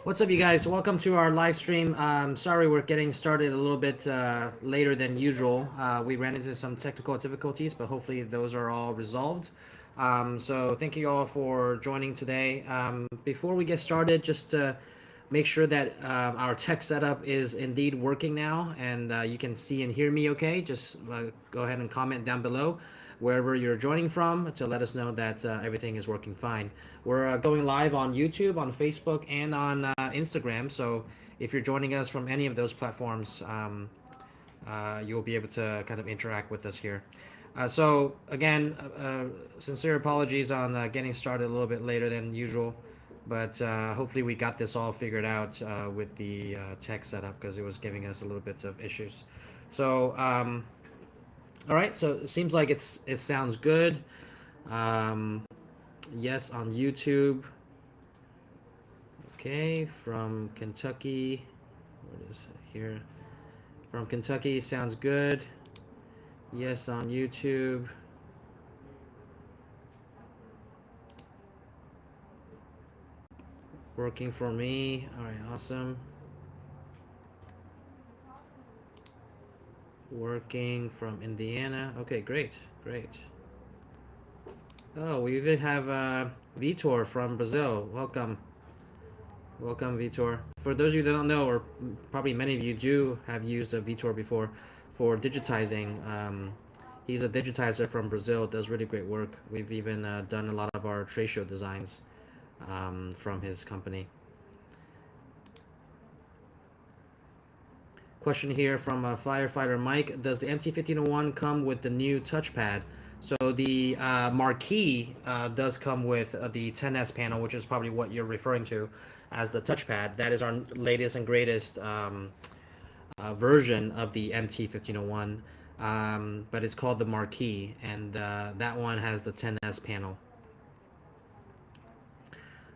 What's up, you guys? Welcome to our live stream. Sorry we're getting started a little bit later than usual. We ran into some technical difficulties, but hopefully those are all resolved. So thank you all for joining today. Before we get started, just to make sure that our tech setup is indeed working now and you can see and hear me okay, just go ahead and comment down below wherever you're joining from to let us know that everything is working fine. We're going live on YouTube, on Facebook, and on Instagram. So if you're joining us from any of those platforms, you'll be able to kind of interact with us here. So again, sincere apologies on getting started a little bit later than usual, but hopefully we got this all figured out with the tech setup because it was giving us a little bit of issues. So all right, so it seems like it sounds good. Um, yes, on YouTube. Okay, from Kentucky. What is it here? From Kentucky, sounds good. Yes, on YouTube. Working for me. All right, awesome. Working from Indiana. Okay, great, great. Oh, we even have Vitor from Brazil. Welcome. Welcome, Vitor. For those of you that don't know, or probably many of you do have used a Vitor before for digitizing. He's a digitizer from Brazil, does really great work. We've even done a lot of our trade show designs from his company. Question here from Firefighter Mike. Does the MT1501 come with the new touchpad? So the marquee does come with the 10S panel, which is probably what you're referring to as the touchpad. That is our latest and greatest version of the MT1501, but it's called the marquee, and that one has the 10S panel.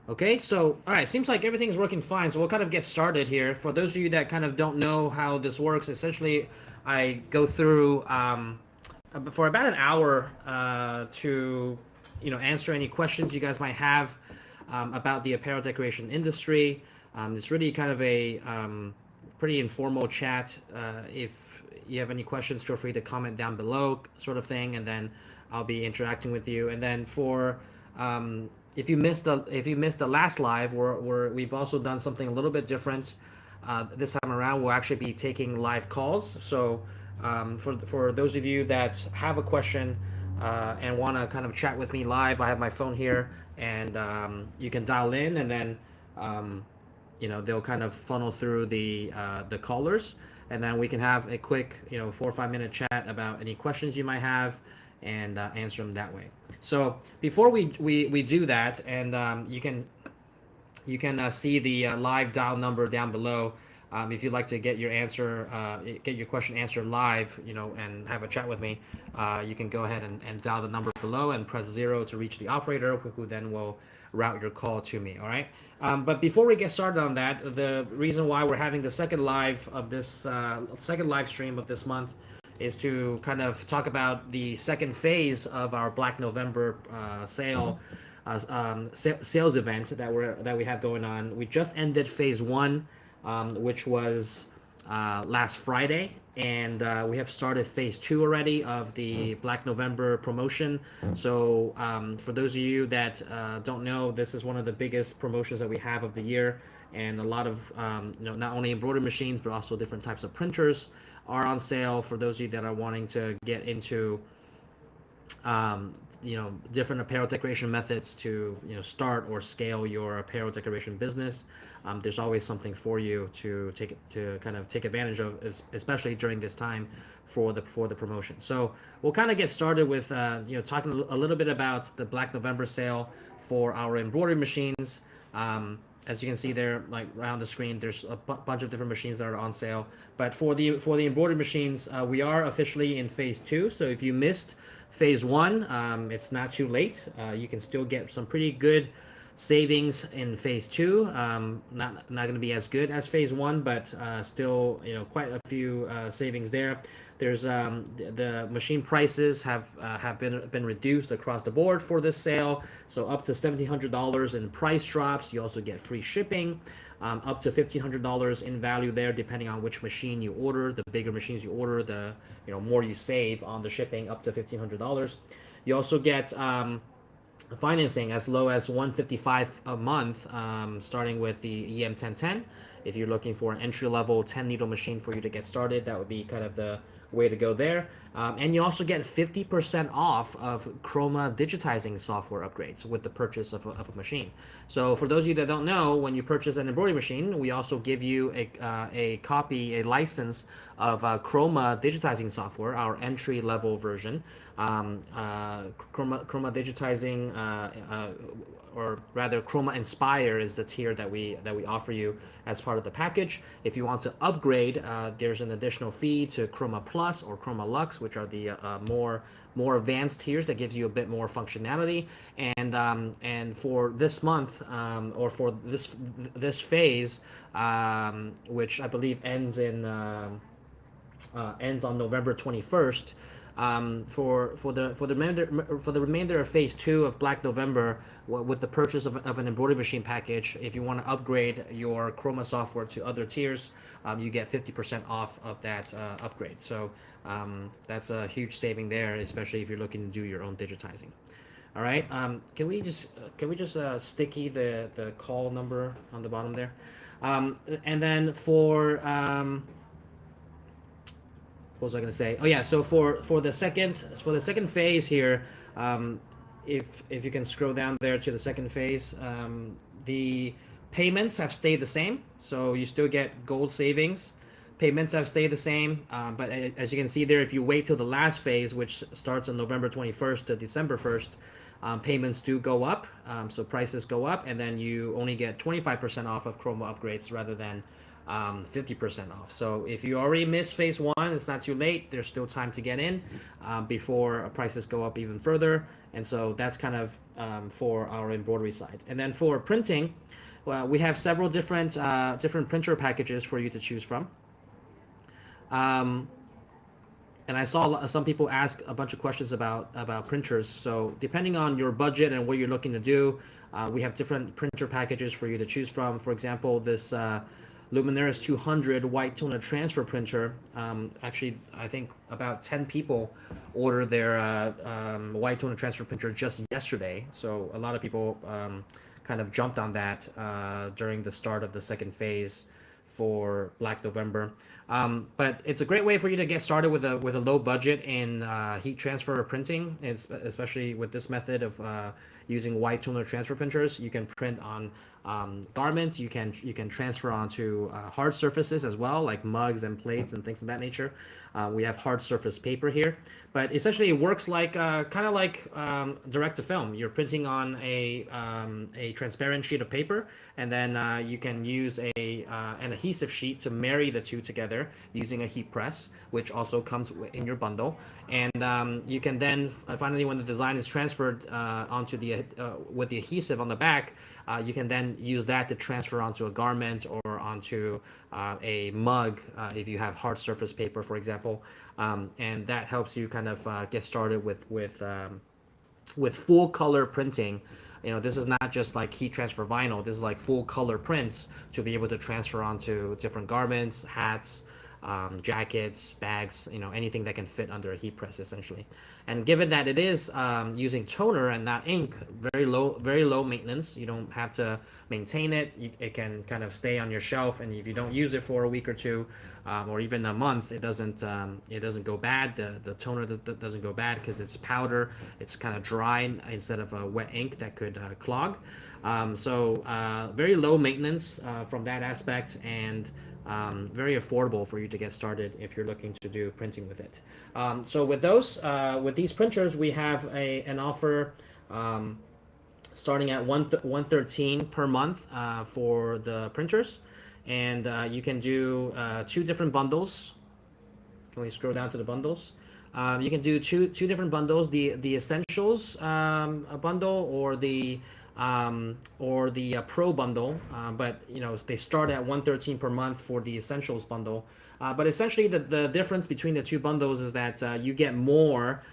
Okay, so all right, seems like everything's working fine. So we'll kind of get started here. For those of you that kind of don't know how this works, essentially, I go through for about an hour to answer any questions you guys might have about the apparel decoration industry. It's really kind of a pretty informal chat. If you have any questions, feel free to comment down below, sort of thing, and then I'll be interacting with you. And then for if you missed the last live, we've also done something a little bit different. This time around, we'll actually be taking live calls. So for those of you that have a question and want to kind of chat with me live, I have my phone here, and you can dial in, and then they'll kind of funnel through the callers, and then we can have a quick 4 or 5 minute chat about any questions you might have and answer them that way. So before we do that, and you can see the live dial number down below. If you'd like to get get your question answered live, and have a chat with me, you can go ahead and dial the number below and press 0 to reach the operator, who then will route your call to me. All right. But before we get started on that, the reason why we're having the second live of this second live stream of this month is to kind of talk about the second phase of our Black November sales event that we have going on. We just ended phase one, which was last Friday, and we have started phase two already of the Black November promotion. So for those of you that don't know, this is one of the biggest promotions that we have of the year, and a lot of not only embroidery machines but also different types of printers are on sale for those of you that are wanting to get into different apparel decoration methods to start or scale your apparel decoration business. There's always something for you to kind of take advantage of, especially during this time for the promotion. So we'll kind of get started with talking a little bit about the Black November sale for our embroidery machines. As you can see there, like around the screen, there's a bunch of different machines that are on sale. But for the embroidery machines, we are officially in phase two. So if you missed phase one, it's not too late. You can still get some pretty good savings in phase two. Not going to be as good as phase one, but still quite a few savings there. There's the machine prices have been reduced across the board for this sale, so up to $1,700 in price drops. You also get free shipping. up to $1,500 in value there, depending on which machine you order. The bigger machines you order, the more you save on the shipping, up to $1,500. You also get financing as low as 155 a month, starting with the EM1010. If you're looking for an entry level 10 needle machine for you to get started, that would be kind of the way to go there. And you also get 50% off of Chroma digitizing software upgrades with the purchase of a machine. So for those of you that don't know, when you purchase an embroidery machine, we also give you a copy, a license of Chroma digitizing software, our entry level version. Chroma digitizing, or rather Chroma Inspire is the tier that we offer you as part of the package. If you want to upgrade, there's an additional fee to Chroma Plus or Chroma Lux, which are the more advanced tiers that gives you a bit more functionality. And for this month, or for this phase, which I believe ends on November 21st. For the remainder of phase 2 of Black November, with the purchase of an embroidery machine package, if you want to upgrade your Chroma software to other tiers, you get 50% off of that upgrade. So that's a huge saving there, especially if you're looking to do your own digitizing. All right. Can we just sticky the call number on the bottom there, and then for what was I going to say? Oh yeah, so for the second phase here, if you can scroll down there to the second phase, the payments have stayed the same, so you still get gold savings. Payments have stayed the same, but as you can see there, if you wait till the last phase, which starts on November 21st to December 1st, payments do go up, so prices go up, and then you only get 25% off of Chroma upgrades rather than 50% off. So if you already missed phase 1, it's not too late. There's still time to get in before prices go up even further. And so that's kind of for our embroidery side. And then for printing, well, we have several different printer packages for you to choose from. And I saw some people ask a bunch of questions about printers. So depending on your budget and what you're looking to do, we have different printer packages for you to choose from. For example, this Luminaris 200 white toner transfer printer. Actually, I think about 10 people ordered their white toner transfer printer just yesterday. So a lot of people kind of jumped on that during the start of the second phase for Black November. But it's a great way for you to get started with a low budget in heat transfer printing, especially with this method of using white toner transfer printers. You can print on garments. You can transfer onto hard surfaces as well, like mugs and plates and things of that nature. We have hard surface paper here, but essentially it works like kind of like direct to film. You're printing on a transparent sheet of paper, and then you can use an adhesive sheet to marry the two together using a heat press, which also comes in your bundle. And you can then finally, when the design is transferred onto with the adhesive on the back, you can then use that to transfer onto a garment or onto a mug if you have hard surface paper, for example. And that helps you kind of get started with full color printing. This is not just like heat transfer vinyl. This is like full color prints to be able to transfer onto different garments, hats, jackets, bags, anything that can fit under a heat press, essentially. And given that it is using toner and not ink, very low maintenance. You don't have to maintain it. It can kind of stay on your shelf, and if you don't use it for a week or two, or even a month, it doesn't go bad. The toner doesn't go bad because it's powder. It's kind of dry instead of a wet ink that could clog. So very low maintenance from that aspect, and very affordable for you to get started if you're looking to do printing with it. So with these printers, we have an offer starting at $113 per month for the printers, and you can do 2 different bundles. Can we scroll down to the bundles? You can do two different bundles: the essentials bundle or the pro bundle, but they start at $113 per month for the essentials bundle. But essentially the difference between the 2 bundles is that you get more.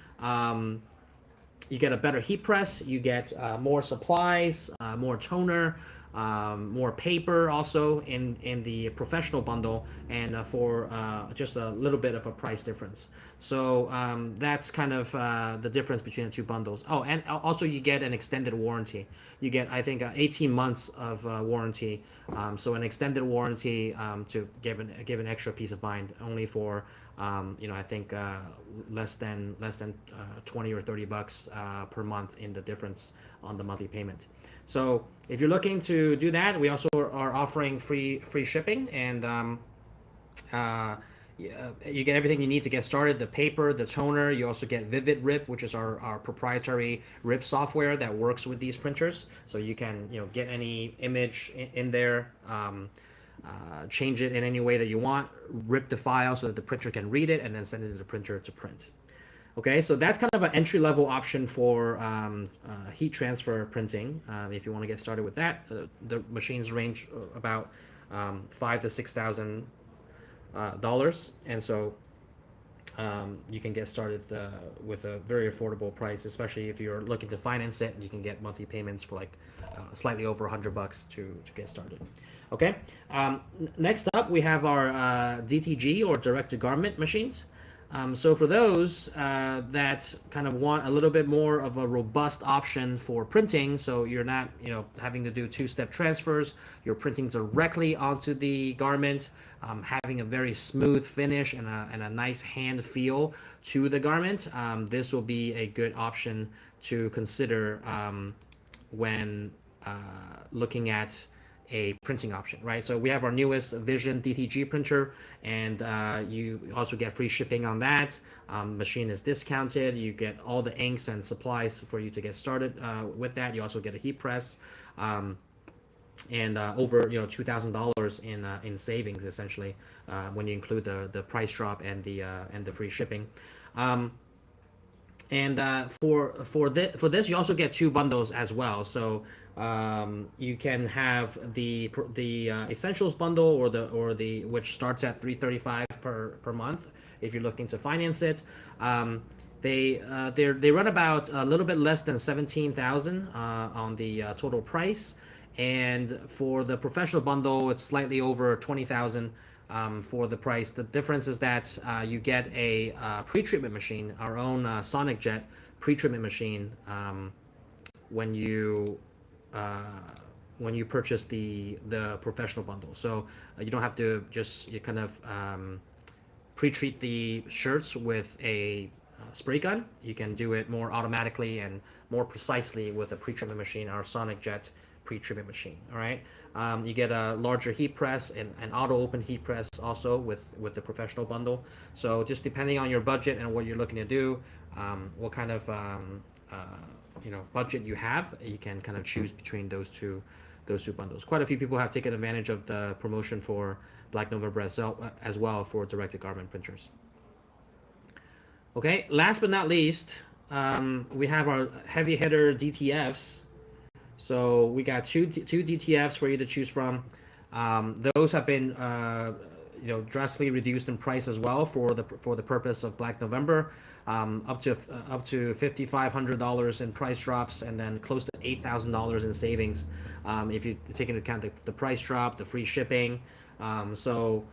You get a better heat press, you get more supplies, more toner, more paper also in the professional bundle, and for just a little bit of a price difference. So that's kind of the difference between the two bundles. Oh, and also you get an extended warranty. You get, I think, 18 months of warranty. So an extended warranty to give an extra peace of mind, only for I think less than 20 or 30 bucks per month in the difference on the monthly payment. So if you're looking to do that, we also are offering free shipping, and uh, you get everything you need to get started: the paper, the toner. You also get Vivid Rip, which is our proprietary rip software that works with these printers. So you can get any image in there, change it in any way that you want, rip the file so that the printer can read it, and then send it to the printer to print. Okay, so that's kind of an entry level option for heat transfer printing. If you want to get started with that, the machines range about $5,000 to $6,000, and so you can get started with a very affordable price, especially if you're looking to finance it. You can get monthly payments for like slightly over $100 to get started. Okay, next up we have our DTG, or direct to garment machines. So for those that kind of want a little bit more of a robust option for printing, so you're not having to do two-step transfers, you're printing directly onto the garment, having a very smooth finish and a nice hand feel to the garment. This will be a good option to consider when looking at a printing option, right? So we have our newest Vision DTG printer, and you also get free shipping on that. Machine is discounted. You get all the inks and supplies for you to get started with that. You also get a heat press, and over $2,000 in savings, essentially, when you include the price drop and the free shipping. And for this, you also get two bundles as well. So you can have the essentials bundle, or the which starts at $335 per month if you're looking to finance it. They run about a little bit less than 17,000 on the total price, and for the professional bundle, it's slightly over 20,000. For the price. The difference is that you get a pre-treatment machine, our own Sonic Jet pre-treatment machine, when you purchase the professional bundle. So you don't have to just kind of pre-treat the shirts with a spray gun. You can do it more automatically and more precisely with a pre-treatment machine, our Sonic Jet pre-treatment machine. All right. You get a larger heat press and an auto open heat press also with the professional bundle. So just depending on your budget and what you're looking to do, what kind of budget you have, you can kind of choose between those two bundles. Quite a few people have taken advantage of the promotion for Black November as well for direct to garment printers. Okay, last but not least, we have our heavy hitter DTFs. So we got two DTFs for you to choose from. Those have been drastically reduced in price as well for the purpose of Black November, up to $5,500 in price drops, and then close to $8,000 in savings if you take into account the price drop, the free shipping. So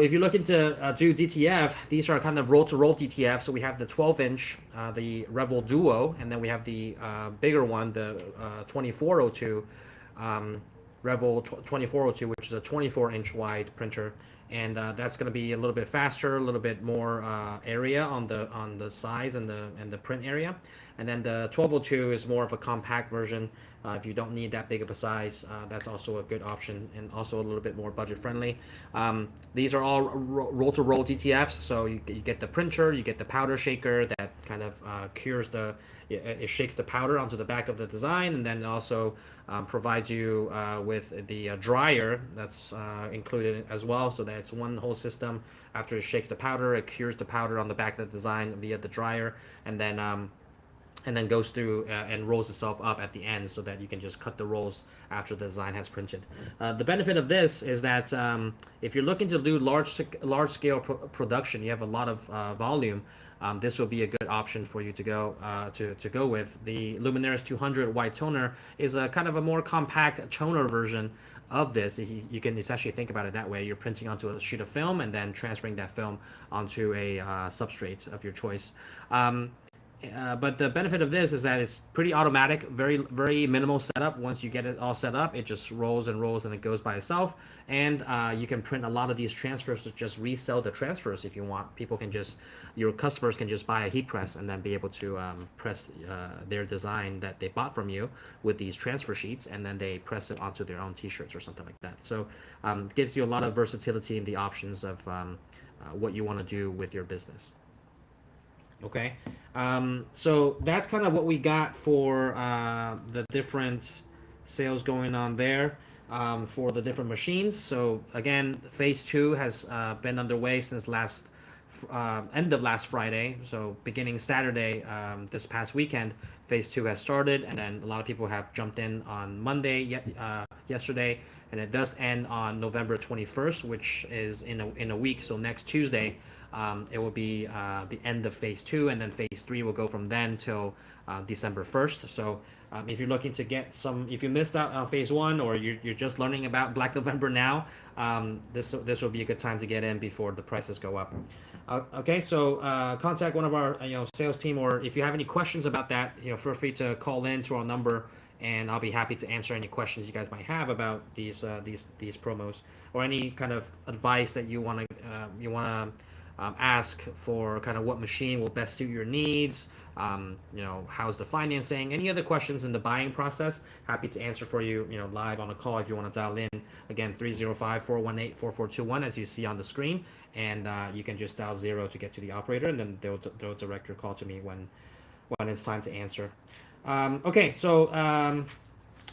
if you're looking to do DTF, these are kind of roll-to-roll DTF. So we have the 12-inch, the Revel Duo, and then we have the bigger one, the 2402, Revel 2402, which is a 24-inch wide printer. And that's going to be a little bit faster, a little bit more area on the size and the print area. And then the 1202 is more of a compact version. If you don't need that big of a size, that's also a good option, and also a little bit more budget friendly. These are all roll-to-roll DTFs, so you get the printer, you get the powder shaker that kind of it shakes the powder onto the back of the design, and then also provides you with the dryer that's included as well, so that it's one whole system. After it shakes the powder, it cures the powder on the back of the design via the dryer, and then and then goes through and rolls itself up at the end so that you can just cut the rolls after the design has printed. The benefit of this is that if you're looking to do large scale production, you have a lot of volume. This will be a good option for you to go with. The Luminaris 200 white toner is a kind of a more compact toner version of this. You can essentially think about it that way. You're printing onto a sheet of film and then transferring that film onto a substrate of your choice. But the benefit of this is that it's pretty automatic, very minimal setup. Once you get it all set up, it just rolls and rolls and it goes by itself. And you can print a lot of these transfers to just resell the transfers if you want. Your customers can just buy a heat press and then be able to press their design that they bought from you with these transfer sheets, and then they press it onto their own T-shirts or something like that. So it gives you a lot of versatility in the options of what you want to do with your business. Okay, so that's kind of what we got for the different sales going on there for the different machines. So again, phase 2 has been underway since end of last Friday. So beginning Saturday, this past weekend, phase 2 has started, and then a lot of people have jumped in on Monday yesterday, and it does end on November 21st, which is in a week. So next Tuesday. It will be the end of phase 2, and then phase 3 will go from then till December 1st. So if you're looking to if you missed out on phase 1, or you're just learning about Black November now, this will be a good time to get in before the prices go up. Okay, so contact one of our sales team, or if you have any questions about that, feel free to call in to our number, and I'll be happy to answer any questions you guys might have about these promos, or any kind of advice that you want to ask for, kind of what machine will best suit your needs. How's the financing? Any other questions in the buying process? Happy to answer for you. Live on a call if you want to dial in. Again, 305-418-4421, as you see on the screen, and you can just dial 0 to get to the operator, and then they'll direct your call to me when it's time to answer. Okay, so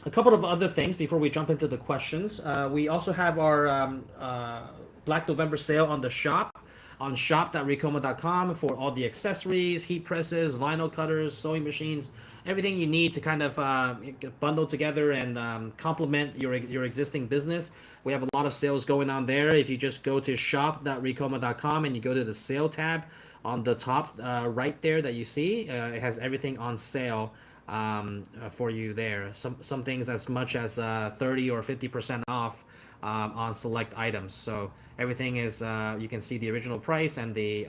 a couple of other things before we jump into the questions. We also have our Black November sale on the shop. On shop.ricoma.com for all the accessories, heat presses, vinyl cutters, sewing machines, everything you need to kind of bundle together and complement your existing business. We have a lot of sales going on there. If you just go to shop.ricoma.com and you go to the sale tab on the top right there that you see, it has everything on sale for you there. Some things as much as 30 or 50% off on select items. So everything is you can see the original price and the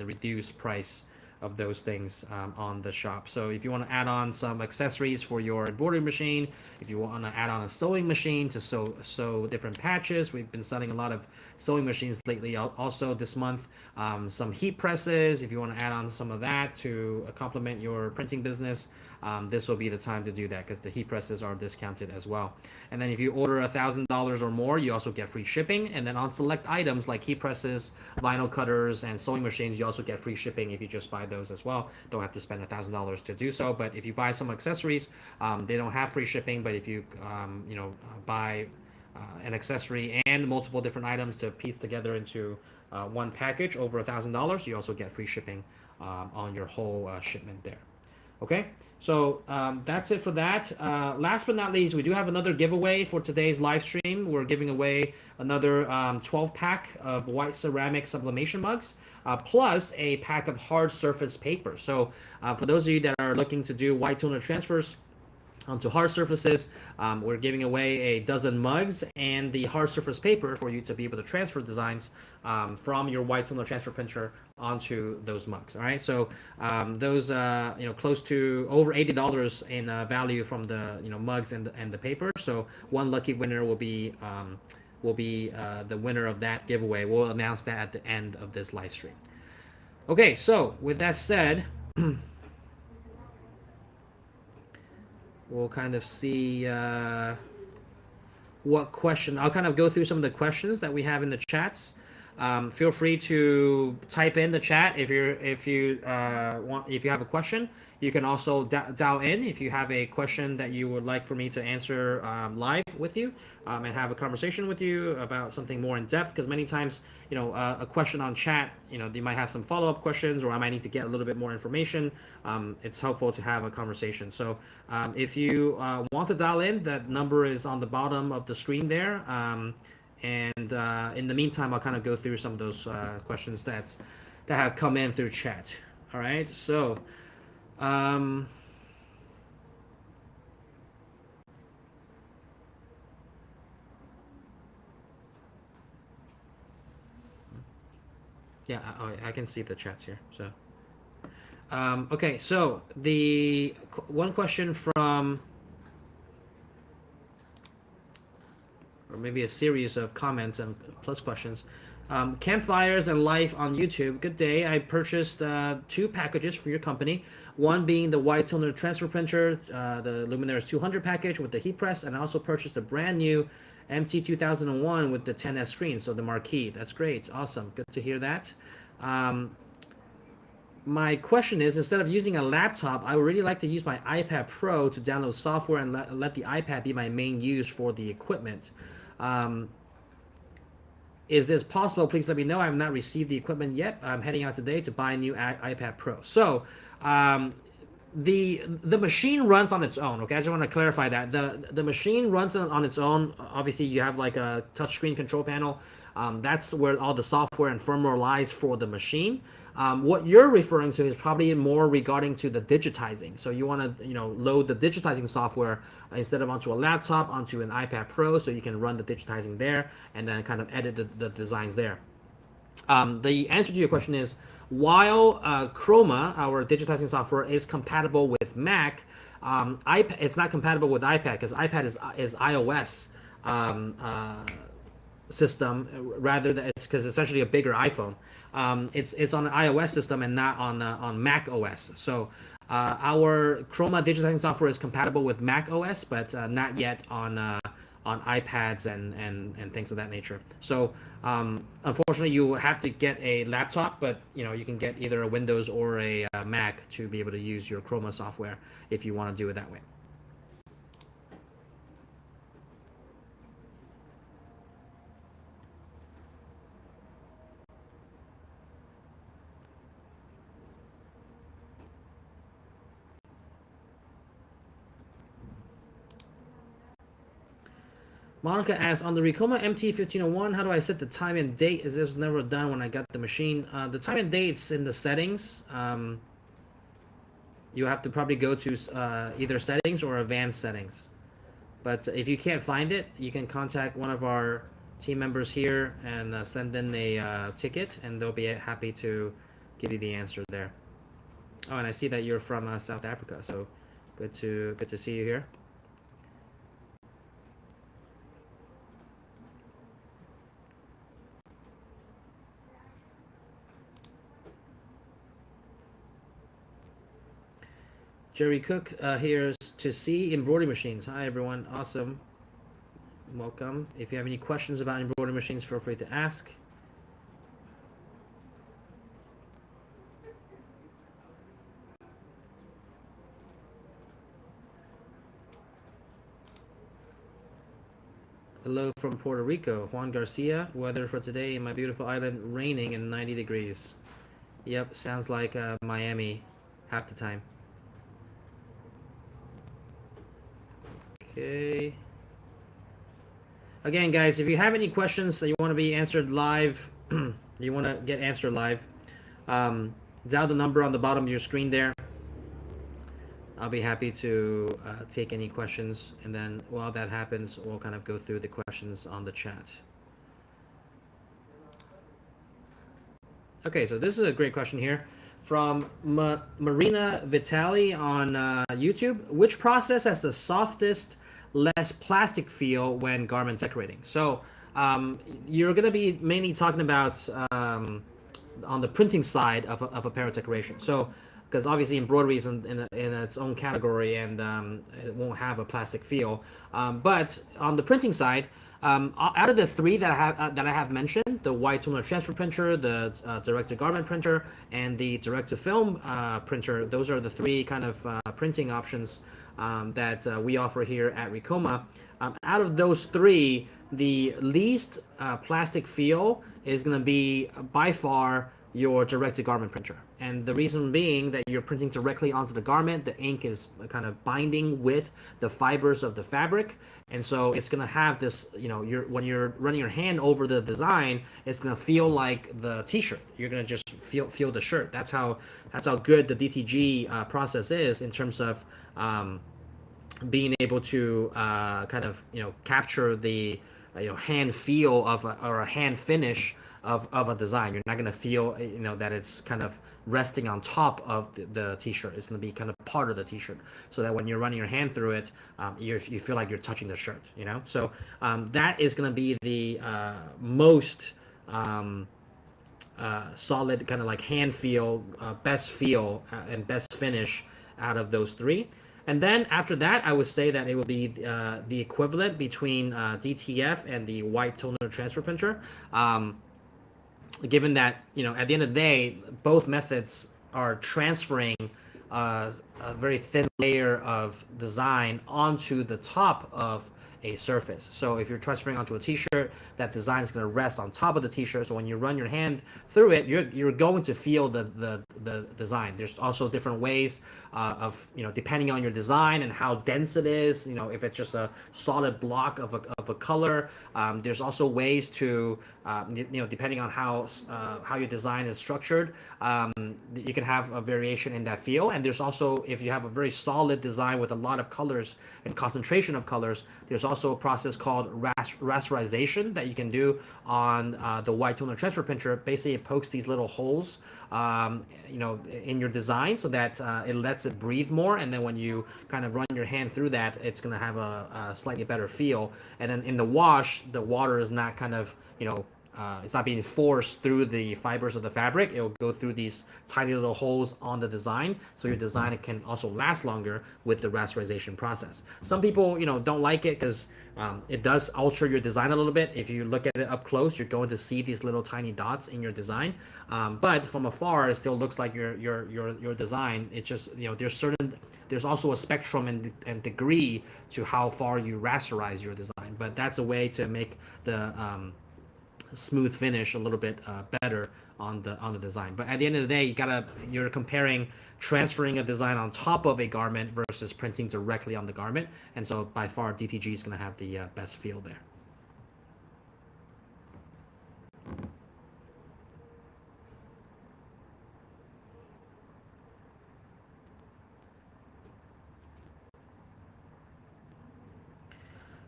reduced price of those things on the shop. So if you want to add on some accessories for your embroidery machine, if you want to add on a sewing machine to sew different patches, we've been selling a lot of sewing machines lately. Also this month, some heat presses. If you want to add on some of that to complement your printing business, this will be the time to do that, because the heat presses are discounted as well. And then if you order $1,000 or more, you also get free shipping. And then on select items like heat presses, vinyl cutters, and sewing machines, you also get free shipping if you just buy those as well. Don't have to spend $1,000 to do so. But if you buy some accessories, they don't have free shipping. But if you buy an accessory and multiple different items to piece together into one package over $1,000, you also get free shipping on your whole shipment there. Okay, so that's it for that. Last but not least, we do have another giveaway for today's live stream. We're giving away another 12-pack of White Ceramic Sublimation Mugs, plus a pack of hard surface paper. So for those of you that are looking to do white toner transfers onto hard surfaces, we're giving away a dozen mugs and the hard surface paper for you to be able to transfer designs from your white toner transfer printer onto those mugs. All right, so those close to over $80 in value from the mugs and the paper. So one lucky winner will be the winner of that giveaway. We'll announce that at the end of this live stream. Okay, so with that said, we'll kind of see what question. I'll kind of go through some of the questions that we have in the chats. Feel free to type in the chat if you have a question. You can also dial in if you have a question that you would like for me to answer live with you and have a conversation with you about something more in depth. Because many times, a question on chat, they might have some follow-up questions, or I might need to get a little bit more information. It's helpful to have a conversation. So if you want to dial in, that number is on the bottom of the screen there. And in the meantime, I'll kind of go through some of those questions that have come in through chat. All right, so yeah, I can see the chats here. So okay, so the one question from, or maybe a series of comments and plus questions. Campfires and life on YouTube. Good day. I purchased 2 packages from your company. One being the White Toner transfer printer, the Luminaires 200 package with the heat press, and I also purchased a brand new MT 2001 with the 10S screen, so the marquee. That's great. Awesome. Good to hear that. My question is, instead of using a laptop, I would really like to use my iPad Pro to download software and let the iPad be my main use for the equipment. Is this possible? Please let me know. I have not received the equipment yet. I'm heading out today to buy a new iPad Pro. So the machine runs on its own. Okay, I just want to clarify that the machine runs on its own. Obviously, you have like a touchscreen control panel. That's where all the software and firmware lies for the machine. What you're referring to is probably more regarding to the digitizing. So you want to, load the digitizing software instead of onto a laptop, onto an iPad Pro, so you can run the digitizing there and then kind of edit the designs there. The answer to your question is, while Chroma, our digitizing software, is compatible with Mac, it's not compatible with iPad, because iPad is iOS system, rather than it's because it's essentially a bigger iPhone. It's on an iOS system and not on Mac OS. So our Chroma digitizing software is compatible with Mac OS, but not yet on iPads and things of that nature. So unfortunately, you have to get a laptop, but you can get either a Windows or a Mac to be able to use your Chroma software if you want to do it that way. Monica asks, on the Ricoma MT1501, how do I set the time and date? As this was never done when I got the machine. The time and date's in the settings. You have to probably go to either settings or advanced settings. But if you can't find it, you can contact one of our team members here and send in a ticket, and they'll be happy to give you the answer there. Oh, and I see that you're from South Africa, so good to see you here. Jerry Cook here to see embroidery machines. Hi everyone, awesome. Welcome. If you have any questions about embroidery machines, feel free to ask. Hello from Puerto Rico, Juan Garcia. Weather for today in my beautiful island, raining and 90 degrees. Yep, sounds like Miami half the time. Okay. Again, guys, if you have any questions that you want to be answered live, you want to get answered live, dial the number on the bottom of your screen there. I'll be happy to take any questions, and then while that happens, we'll kind of go through the questions on the chat. Okay, so this is a great question here from Marina Vitali on YouTube. Which process has the softest, less plastic feel when garment decorating? So you're going to be mainly talking about on the printing side of apparel decoration. So because obviously embroidery is in its own category, and it won't have a plastic feel. But on the printing side, out of the 3 that I have mentioned, the White Toner transfer printer, the direct-to-garment printer, and the direct-to-film printer, those are the 3 kind of printing options that we offer here at Ricoma. Out of those three, the least plastic feel is going to be by far your direct-to-garment printer. And the reason being that you're printing directly onto the garment, the ink is kind of binding with the fibers of the fabric. And so it's going to have this, when you're running your hand over the design, it's going to feel like the t-shirt. You're going to just feel the shirt. That's how good the DTG process is in terms of being able to kind of capture the hand feel of or a hand finish of a design. You're not going to feel that it's kind of resting on top of the t-shirt. It's going to be kind of part of the t-shirt, so that when you're running your hand through it, you feel like you're touching the shirt. So that is going to be the most solid kind of like hand feel, best feel, and best finish out of those three. And then after that, I would say that it would be the equivalent between DTF and the white toner transfer printer. Given that, at the end of the day, both methods are transferring a very thin layer of design onto the top of a surface. So if you're transferring onto a t-shirt, that design is going to rest on top of the t-shirt. So when you run your hand through it, you're going to feel the design. There's also different ways of depending on your design and how dense it is. If it's just a solid block of a color, there's also ways to depending on how your design is structured, you can have a variation in that feel. And there's also, if you have a very solid design with a lot of colors and concentration of colors, there's also a process called rasterization that you can do on the white toner transfer printer. Basically, it pokes these little holes in your design so that it lets it breathe more, and then when you kind of run your hand through that, it's going to have a slightly better feel. And then in the wash, the water is not kind of it's not being forced through the fibers of the fabric. It will go through these tiny little holes on the design, so your design can also last longer with the rasterization process. Some people don't like it because it does alter your design a little bit. If you look at it up close, you're going to see these little tiny dots in your design, but from afar it still looks like your design. It's just there's also a spectrum and degree to how far you rasterize your design, but that's a way to make the smooth finish a little bit better on the design. But at the end of the day, you're comparing transferring a design on top of a garment versus printing directly on the garment, and so by far DTG is going to have the best feel there.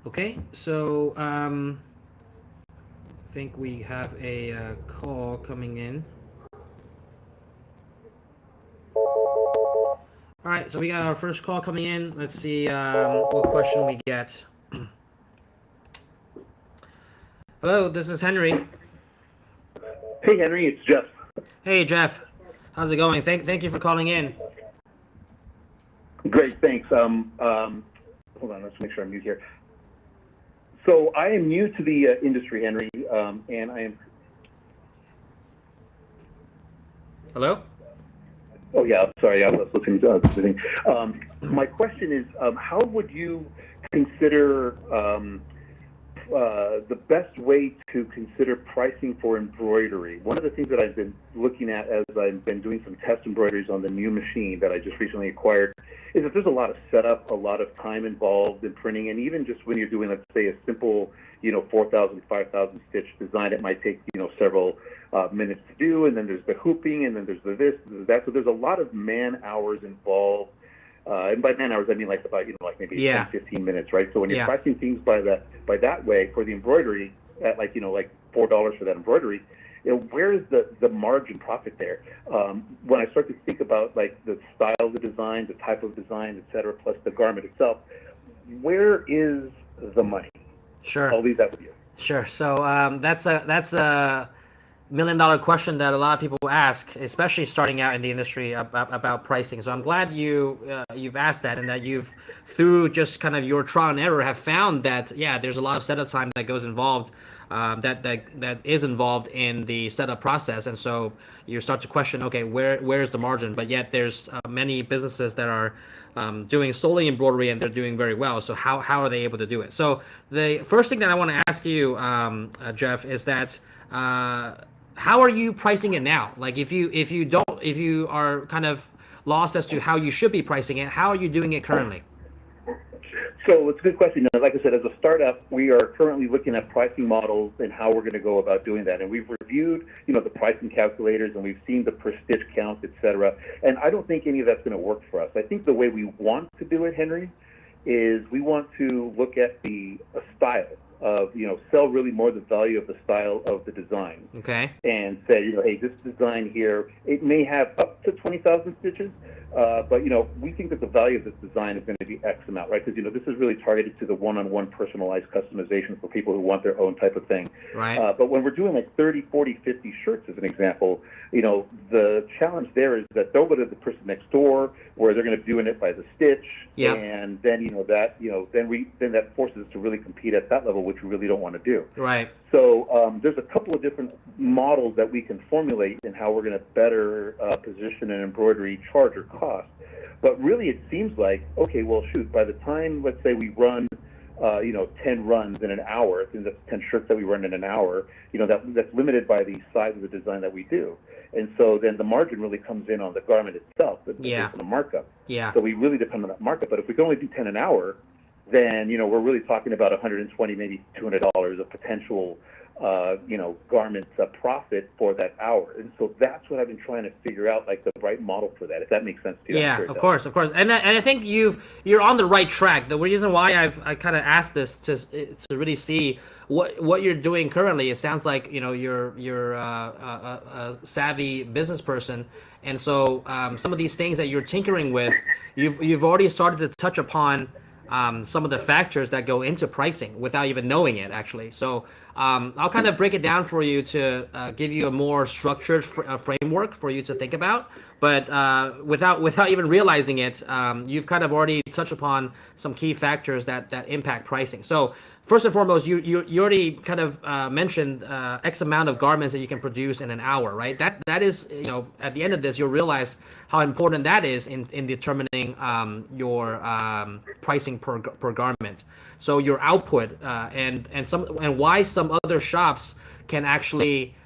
Okay, so I think we have a call coming in. All right, so we got our first call coming in. Let's see what question we get. Hello, this is Henry. Hey, Henry, it's Jeff. Hey, Jeff. How's it going? Thank you for calling in. Great, thanks. Hold on, let's make sure I'm mute here. So I am new to the industry, Henry, and I am... Hello? Oh, yeah, sorry, I was listening to something. My question is, how would you consider the best way to consider pricing for embroidery? One of the things that I've been looking at as I've been doing some test embroideries on the new machine that I just recently acquired is that there's a lot of setup, a lot of time involved in printing, and even just when you're doing, let's say, a simple, 4,000, 5,000 stitch design, it might take, several minutes to do, and then there's the hooping, and then there's the this, there's that. So there's a lot of man hours involved. And by man hours, I mean like about, maybe 10, 15 minutes, right? So when you're pricing things by that way for the embroidery at like $4 for that embroidery, where is the margin profit there? When I start to think about like the style of the design, the type of design, et cetera, plus the garment itself, where is the money? Sure. I'll leave that with you. Sure. So that's a $1 million question that a lot of people ask, especially starting out in the industry about pricing. So I'm glad you've asked that, and that you've, through just kind of your trial and error, have found that there's a lot of setup time that goes involved that is involved in the setup process, and so you start to question, okay, where's the margin? But yet there's many businesses that are doing solely embroidery and they're doing very well. So how are they able to do it? So the first thing that I want to ask you, Jeff, is that how are you pricing it now? Like if you are kind of lost as to how you should be pricing it, how are you doing it currently? So it's a good question. Like I said, as a startup, we are currently looking at pricing models and how we're going to go about doing that. And we've reviewed, the pricing calculators, and we've seen the per stitch count, et cetera. And I don't think any of that's going to work for us. I think the way we want to do it, Henry, is we want to look at a style of, sell really more the value of the style of the design. Okay. And say, hey, this design here, it may have up to 20,000 stitches, but, we think that the value of this design is going to be X amount, right? Because, this is really targeted to the one-on-one personalized customization for people who want their own type of thing. Right. But when we're doing like 30, 40, 50 shirts, as an example, the challenge there is that they'll go to the person next door where they're going to be doing it by the stitch. Yep. And then, then that forces us to really compete at that level, which we really don't want to do. Right. So there's a couple of different models that we can formulate in how we're going to better position an embroidery charge or cost. But really, it seems like, okay, well, shoot, by the time, let's say we run, 10 runs in an hour, I think that's 10 shirts that we run in an hour, that's limited by the size of the design that we do. And so then the margin really comes in on the garment itself, the markup. Yeah. So we really depend on that markup. But if we can only do 10 an hour, then, we're really talking about $120, maybe $200 of potential, garments profit for that hour. And so that's what I've been trying to figure out, like the right model for that, if that makes sense to you. Yeah, of course. And I think you're on the right track. The reason why I kind of asked this to really see what you're doing currently. It sounds like you're a savvy business person, and so some of these things that you're tinkering with, you've already started to touch upon some of the factors that go into pricing without even knowing it, actually. So I'll kind of break it down for you to give you a more structured framework for you to think about. But without even realizing it, you've kind of already touched upon some key factors that impact pricing. So first and foremost, you already kind of mentioned X amount of garments that you can produce in an hour, right? That is, at the end of this, you'll realize how important that is in determining your pricing per garment. So your output and why some other shops can actually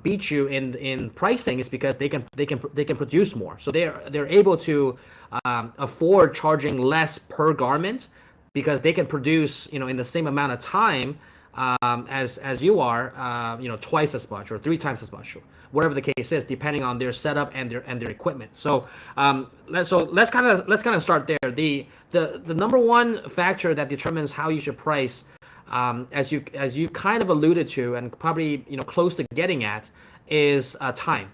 beat you in pricing is because they can produce more. So they're able to afford charging less per garment because they can produce in the same amount of time as you are twice as much or three times as much, whatever the case is, depending on their setup and their equipment. So let's kind of start there. The number one factor that determines how you should price, as you kind of alluded to and probably close to getting at, is time.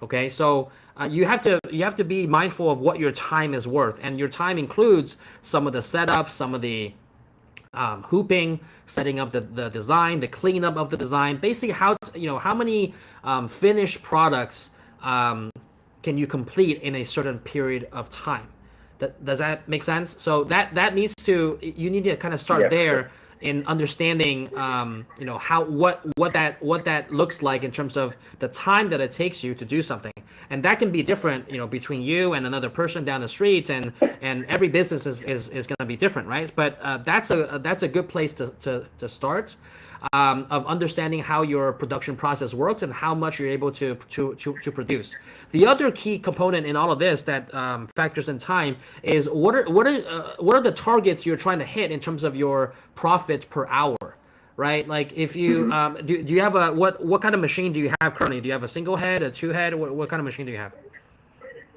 Okay, so you have to be mindful of what your time is worth, and your time includes some of the setup, some of the hooping, setting up the design, the cleanup of the design, basically how many finished products can you complete in a certain period of time. Does that make sense? So you need to kind of start there in understanding what that looks like in terms of the time that it takes you to do something. And that can be different between you and another person down the street, and every business is going to be different, right? But that's a good place to start, of understanding how your production process works and how much you're able to produce. The other key component in all of this that factors in time is what are the targets you're trying to hit in terms of your profit per hour, right? Like if you do you have what kind of machine do you have currently? Do you have a single head, a two head? What kind of machine do you have?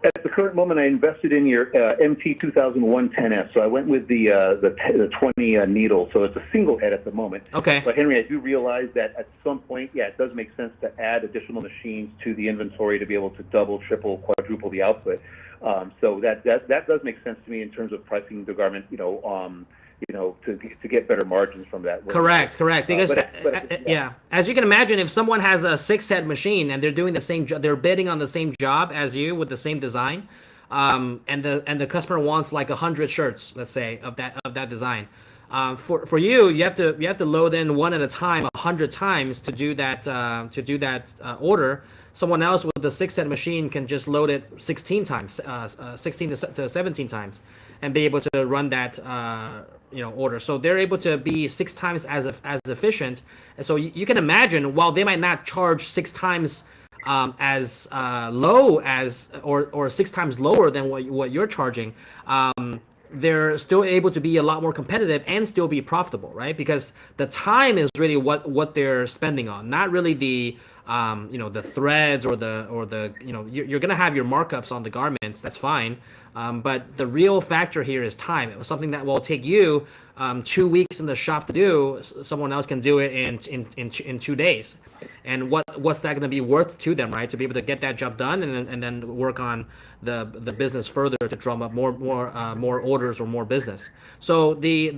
At the current moment, I invested in your MT 2001 10S, so I went with the 20 needle, so it's a single head at the moment. Okay. But Henry, I do realize that at some point, it does make sense to add additional machines to the inventory to be able to double, triple, quadruple the output. So that does make sense to me in terms of pricing the garment, to get better margins from that. Correct. Because as you can imagine, if someone has a 6-head machine and they're doing the same job, they're bidding on the same job as you with the same design, and the customer wants like 100 shirts, let's say, of that design. For you, you have to load in one at a time, 100 times to do that order. Someone else with the 6 set machine can just load it 16 times, 16 to 17 times, and be able to run that order. So they're able to be 6 times as efficient. And so you can imagine, while they might not charge 6 times as low as or 6 times lower than what you're charging, they're still able to be a lot more competitive and still be profitable, right? Because the time is really what they're spending on, not really the the threads or the you're gonna have your markups on the garments. That's fine, but the real factor here is time. It was something that will take you 2 weeks in the shop to do. Someone else can do it in 2 days. And what's that going to be worth to them, right? To be able to get that job done and then work on the business further to drum up more orders or more business. So the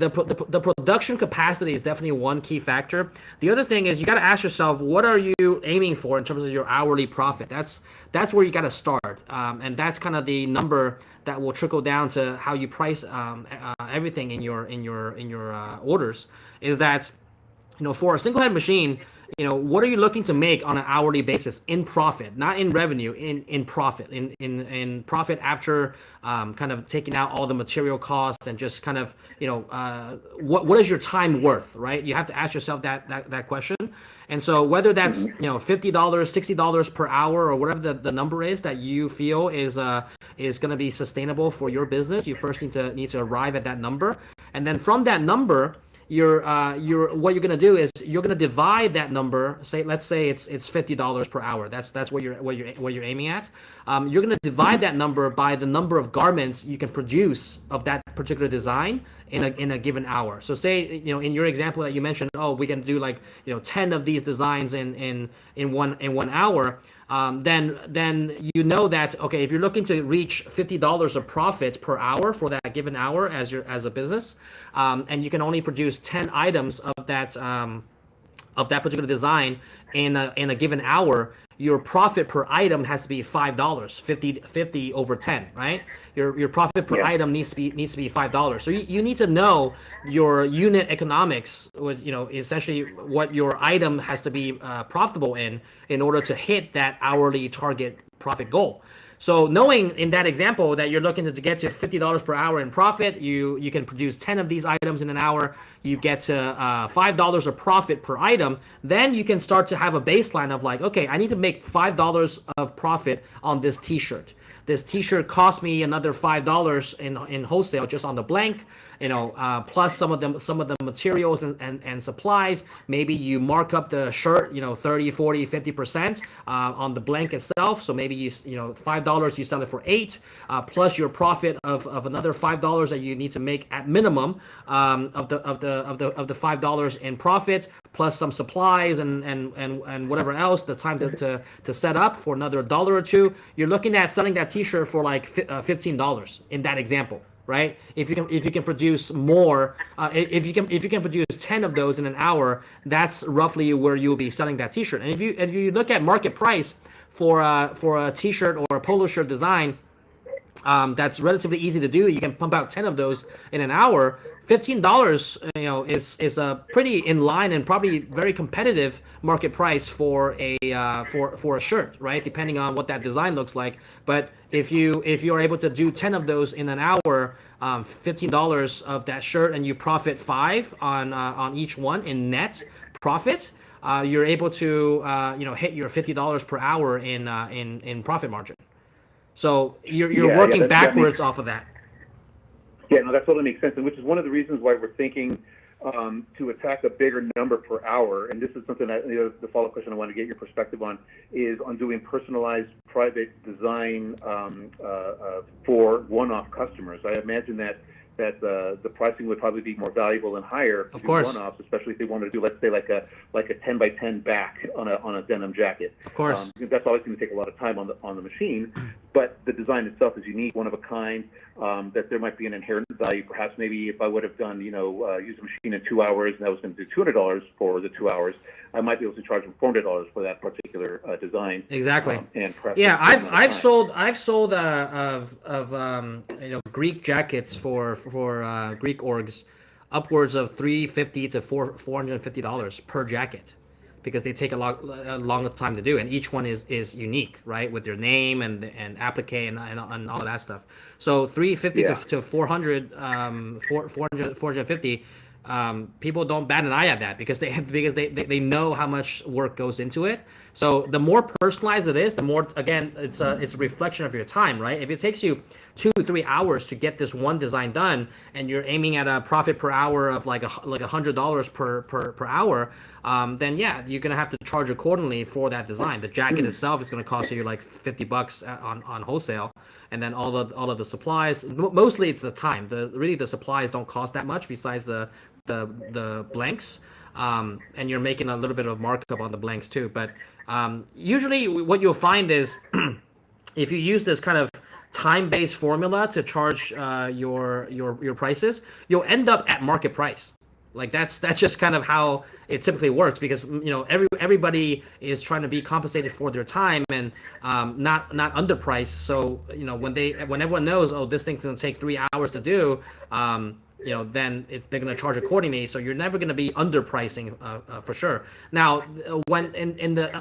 production capacity is definitely one key factor. The other thing is you got to ask yourself, what are you aiming for in terms of your hourly profit? That's where you got to start, and that's kind of the number that will trickle down to how you price everything in your orders. Is that for a single head machine, what are you looking to make on an hourly basis in profit, not in revenue, in profit, in profit after kind of taking out all the material costs and just kind of, what is your time worth, right? You have to ask yourself that question. And so whether that's, $50, $60 per hour or whatever the number is that you feel is going to be sustainable for your business, you first need to arrive at that number. And then from that number, what you're gonna do is you're gonna divide that number. Let's say it's $50 per hour. That's what you're aiming at. You're gonna divide that number by the number of garments you can produce of that particular design in a given hour. So say in your example that you mentioned, we can do 10 of these designs in one hour. Then that, okay, if you're looking to reach $50 of profit per hour for that given hour as a business, and you can only produce 10 items of that particular design in a given hour, your profit per item has to be $5, 50 over 10, right? Your profit per item needs to be $5. So you need to know your unit economics, with essentially what your item has to be profitable in order to hit that hourly target profit goal. So knowing in that example that you're looking to get to $50 per hour in profit, you can produce 10 of these items in an hour, you get to $5 of profit per item, then you can start to have a baseline of okay, I need to make $5 of profit on this t-shirt. This t-shirt cost me another $5 in wholesale just on the blank, plus some of the materials and supplies. Maybe you mark up the shirt, 30, 40, 50% on the blank itself. So maybe $5 you sell it for $8, plus your profit of another $5 that you need to make at minimum of the $5 in profit, plus some supplies and whatever else, the time to set up for another $1 or $2. You're looking at selling that t-shirt for $15 in that example, right? If you can produce more, if you can produce 10 of those in an hour, that's roughly where you'll be selling that t-shirt. And if you look at market price for a t-shirt or a polo shirt design, that's relatively easy to do. You can pump out 10 of those in an hour. $15, is a pretty in line and probably very competitive market price for a shirt, right? Depending on what that design looks like. But if you're able to do 10 of those in an hour, $15 of that shirt, and you profit $5 on each one in net profit, you're able to hit your $50 per hour in profit margin. So you're working backwards off of that. Yeah, no, that totally makes sense, and which is one of the reasons why we're thinking to attack a bigger number per hour. And this is something that the follow-up question I want to get your perspective on is on doing personalized private design for one-off customers. I imagine that the pricing would probably be more valuable and higher to do one-offs, especially if they wanted to do, let's say, like a 10 by 10 back on a denim jacket. Of course, that's always going to take a lot of time on the machine, but the design itself is unique, one of a kind. That there might be an inherent value. Perhaps maybe if I would have done, use a machine in 2 hours and I was going to do $200 for the 2 hours, I might be able to charge them $400 for that particular design. Exactly. And perhaps I've sold Greek jackets for Greek orgs upwards of $350 to $450 per jacket, because they take a longer time to do, and each one is unique, right, with their name and applique and all of that stuff. So 350 to 400, 450. People don't bat an eye at that because they know how much work goes into it. So the more personalized it is, the more, again, it's a reflection of your time, right? If it takes you 2-3 hours to get this one design done, and you're aiming at a profit per hour of like $100 per hour, then yeah, you're gonna have to charge accordingly for that design. The jacket itself is gonna cost you like $50 on wholesale, and then all of the supplies. Mostly it's the time. The supplies don't cost that much besides the blanks, and you're making a little bit of markup on the blanks too. But usually what you'll find is if you use this kind of time-based formula to charge your prices, you'll end up at market price. Like that's just kind of how it typically works, because everybody is trying to be compensated for their time and not underpriced. So when everyone knows, oh, this thing's gonna take 3 hours to do, then they're going to charge accordingly. So you're never going to be underpricing for sure. Now, when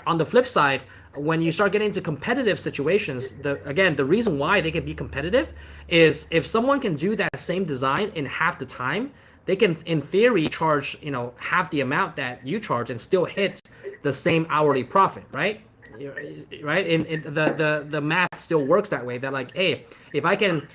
on the flip side, when you start getting into competitive situations, the reason why they can be competitive is if someone can do that same design in half the time, they can, in theory, charge half the amount that you charge and still hit the same hourly profit, right? Right, and the math still works that way. That like, hey, if I can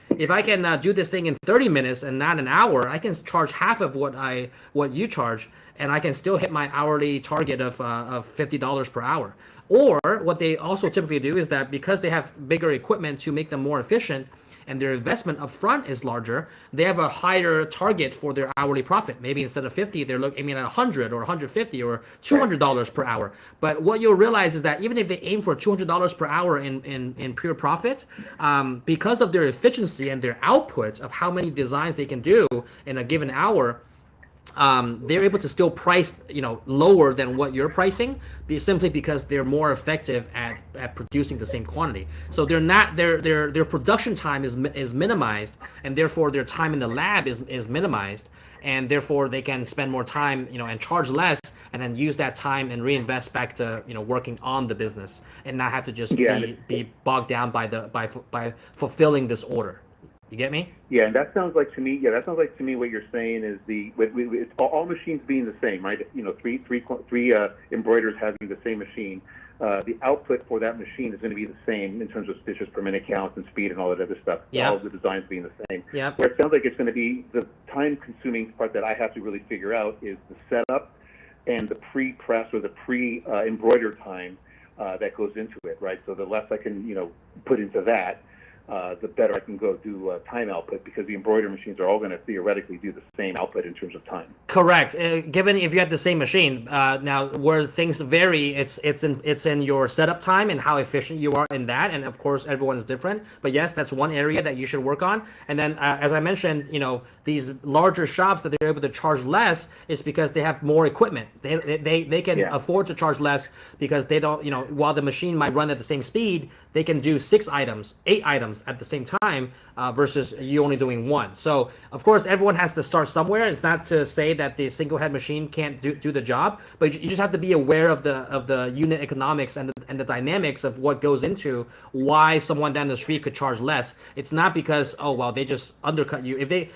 do this thing in 30 minutes and not an hour, I can charge half of what you charge, and I can still hit my hourly target of $50 per hour. Or what they also typically do is that because they have bigger equipment to make them more efficient, and their investment up front is larger, they have a higher target for their hourly profit. Maybe instead of 50, they're aiming at 100 or 150 or $200 per hour. But what you'll realize is that even if they aim for $200 per hour in pure profit, because of their efficiency and their output of how many designs they can do in a given hour, they're able to still price lower than what you're pricing, simply because they're more effective at producing the same quantity. So they're not their production time is minimized, and therefore their time in the lab is minimized, and therefore they can spend more time and charge less, and then use that time and reinvest back to working on the business, and not have to just be bogged down by fulfilling this order. You get me? Yeah, and that sounds like to me. Yeah, that sounds like to me what you're saying is it's all machines being the same, right? Three embroiders having the same machine. The output for that machine is going to be the same in terms of stitches per minute counts and speed and all that other stuff. Yeah. All of the designs being the same. Yeah. Where it sounds like it's going to be the time-consuming part that I have to really figure out is the setup and the pre-press or the pre-embroider time that goes into it, right? So the less I can put into that, the better I can go do time output, because the embroidery machines are all going to theoretically do the same output in terms of time. Correct. Given if you have the same machine, now where things vary, it's in your setup time and how efficient you are in that, and of course everyone is different. But yes, that's one area that you should work on. And then, as I mentioned, these larger shops that they're able to charge less is because they have more equipment. They can afford to charge less because they don't, while the machine might run at the same speed, they can do 6 items, 8 items at the same time, versus you only doing one. So of course everyone has to start somewhere. It's not to say that the single head machine can't do the job, but you just have to be aware of the unit economics and the dynamics of what goes into why someone down the street could charge less. It's not because they just undercut you. If they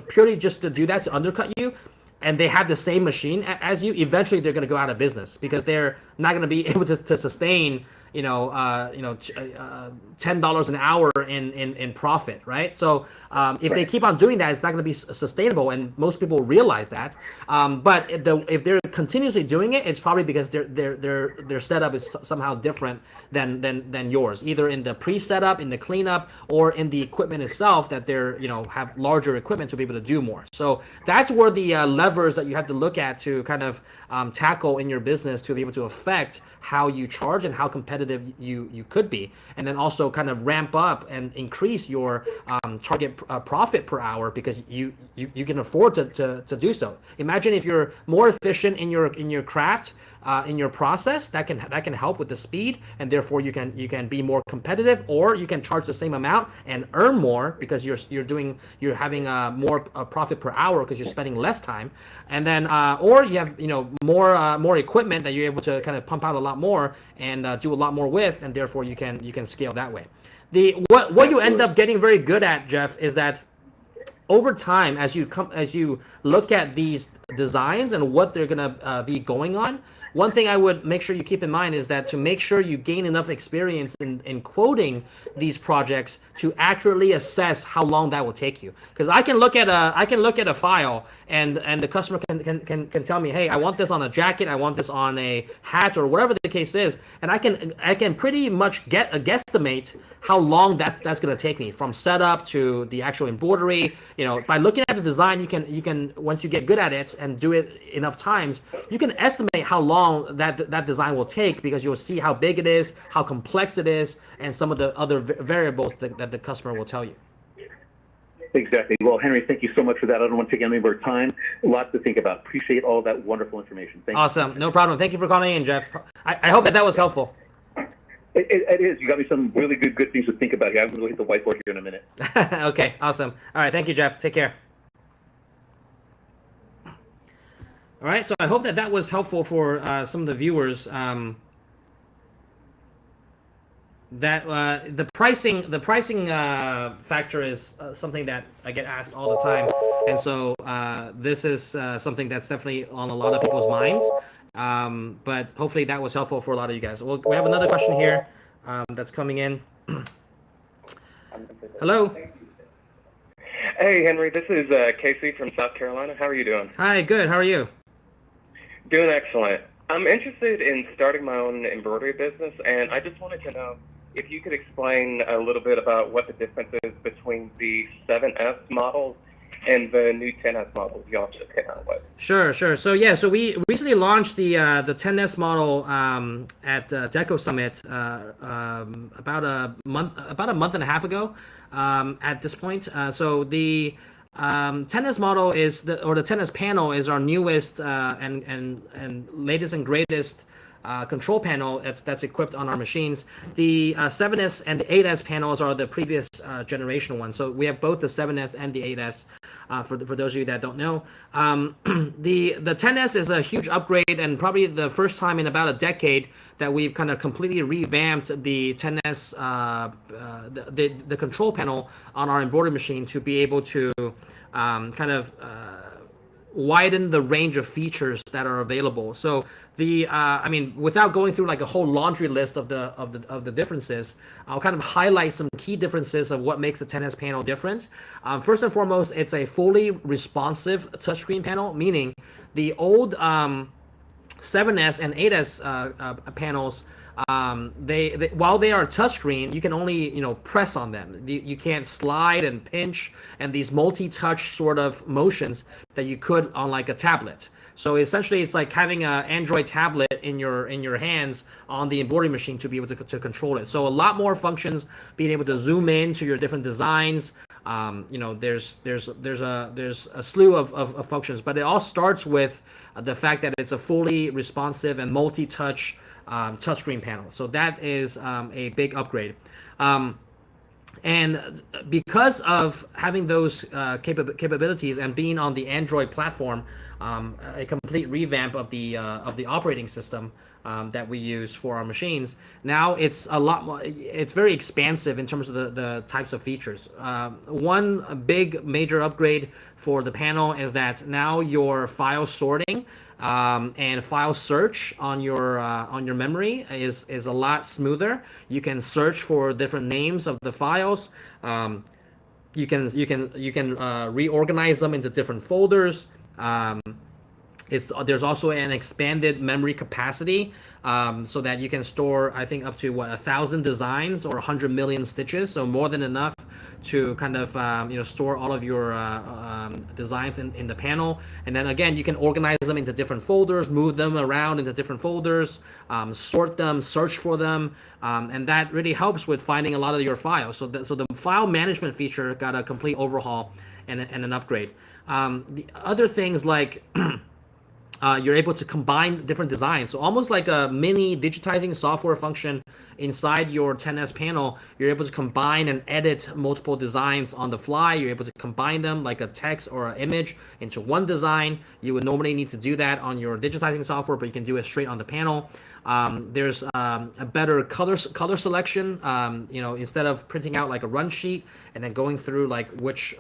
purely just to do that, to undercut you, and they have the same machine as you, eventually they're going to go out of business, because they're not going to be able to sustain $10 an hour in profit, right? So if they keep on doing that, it's not going to be sustainable, and most people realize that. But if they're continuously doing it, it's probably because their setup is somehow different than yours, either in the pre-setup, in the cleanup, or in the equipment itself, that they're have larger equipment to be able to do more. So that's where the levers that you have to look at to kind of tackle in your business to be able to affect how you charge and how competitive competitive you could be, and then also kind of ramp up and increase your target profit per hour because you can afford to do so. Imagine if you're more efficient in your craft, in your process, that can help with the speed, and therefore you can be more competitive, or you can charge the same amount and earn more because you're having more profit per hour because you're spending less time, and then or you have more equipment that you're able to kind of pump out a lot more and do a lot more with, and therefore you can scale that way. What you end up getting very good at, Jeff, is that over time, as you look at these designs and what they're gonna be going on, one thing I would make sure you keep in mind is that to make sure you gain enough experience in quoting these projects to accurately assess how long that will take you. Because I can look at a file and the customer can tell me, hey, I want this on a jacket, I want this on a hat, or whatever the case is, and I can pretty much get a guesstimate how long that's going to take me from setup to the actual embroidery. By looking at the design, you can once you get good at it and do it enough times, you can estimate how long that design will take, because you'll see how big it is, how complex it is, and some of the other variables that the customer will tell you. Exactly. Well, Henry, thank you so much for that. I don't want to take any more time. Lots to think about. Appreciate all that wonderful information. Thank you. Awesome. No problem. Thank you for calling in, Jeff. I hope that was helpful. It is. You got me some really good things to think about here. I'm going to hit the whiteboard here in a minute. Okay. Awesome. All right. Thank you, Jeff. Take care. All right. So I hope that was helpful for some of the viewers. The pricing factor is something that I get asked all the time, and so this is something that's definitely on a lot of people's minds. But hopefully that was helpful for a lot of you guys. We have another question here that's coming in. Hello. Hey, Henry. This is Casey from South Carolina. How are you doing? Hi. Good. How are you? Doing excellent. I'm interested in starting my own embroidery business, and I just wanted to know if you could explain a little bit about what the difference is between the 7S models and the new 10S models you also came out with. Sure. So we recently launched the 10S model at Deco Summit about a month and a half ago at this point. So the 10S model the 10S panel is our newest and latest and greatest control panel that's equipped on our machines. The 7S and the 8S panels are the previous generation ones. So we have both the 7S and the 8S. For those of you that don't know, the 10S is a huge upgrade, and probably the first time in about a decade that we've kind of completely revamped the 10S, the control panel on our embroidery machine to be able to kind of widen the range of features that are available. So without going through like a whole laundry list of the differences, I'll kind of highlight some key differences of what makes the 10S panel different. First and foremost, it's a fully responsive touchscreen panel, meaning the old 7S and 8S panels, they while they are touchscreen, you can only press on them. You can't slide and pinch and these multi-touch sort of motions that you could on like a tablet. So essentially, it's like having an Android tablet in your hands on the embroidery machine to be able to control it. So a lot more functions, being able to zoom in to your different designs. There's a slew of functions, but it all starts with the fact that it's a fully responsive and multi-touch touchscreen panel. So that is a big upgrade. And because of having those capabilities and being on the Android platform, a complete revamp of the operating system that we use for our machines, now it's a lot more. It's very expansive in terms of the types of features. One big major upgrade for the panel is that now your file sorting and file search on your memory is a lot smoother. You can search for different names of the files. You can reorganize them into different folders. There's also an expanded memory capacity, so that you can store, I think, up to 1,000 designs or 100 million stitches, so more than enough to kind of store all of your designs in the panel. And then again, you can organize them into different folders, move them around into different folders, sort them, search for them, and that really helps with finding a lot of your files. So the file management feature got a complete overhaul and an upgrade. The other things like you're able to combine different designs. So almost like a mini digitizing software function inside your 10S panel, you're able to combine and edit multiple designs on the fly. You're able to combine them like a text or an image into one design. You would normally need to do that on your digitizing software, but you can do it straight on the panel. There's a better color selection. Instead of printing out like a run sheet and then going through like which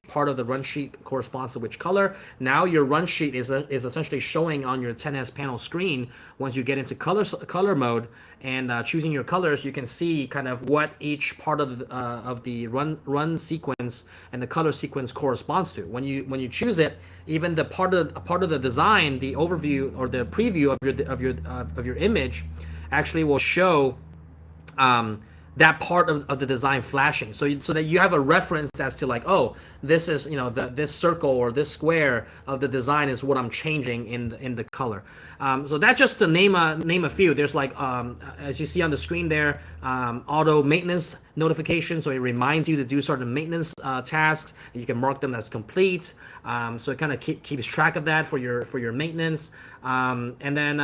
part of the run sheet corresponds to which color, now your run sheet is essentially showing on your 10S panel screen. Once you get into color mode and choosing your colors, you can see kind of what each part of the run sequence and the color sequence corresponds to. When you choose it, even the part of the design, the overview or the preview of your image, actually will show that part of the design flashing, so that you have a reference as to like, oh, this is this circle or this square of the design is what I'm changing in the color. So that just to name a few. There's like as you see on the screen there, auto maintenance notification, so it reminds you to do certain maintenance tasks. You can mark them as complete, so it kind of keeps track of that for your maintenance. And then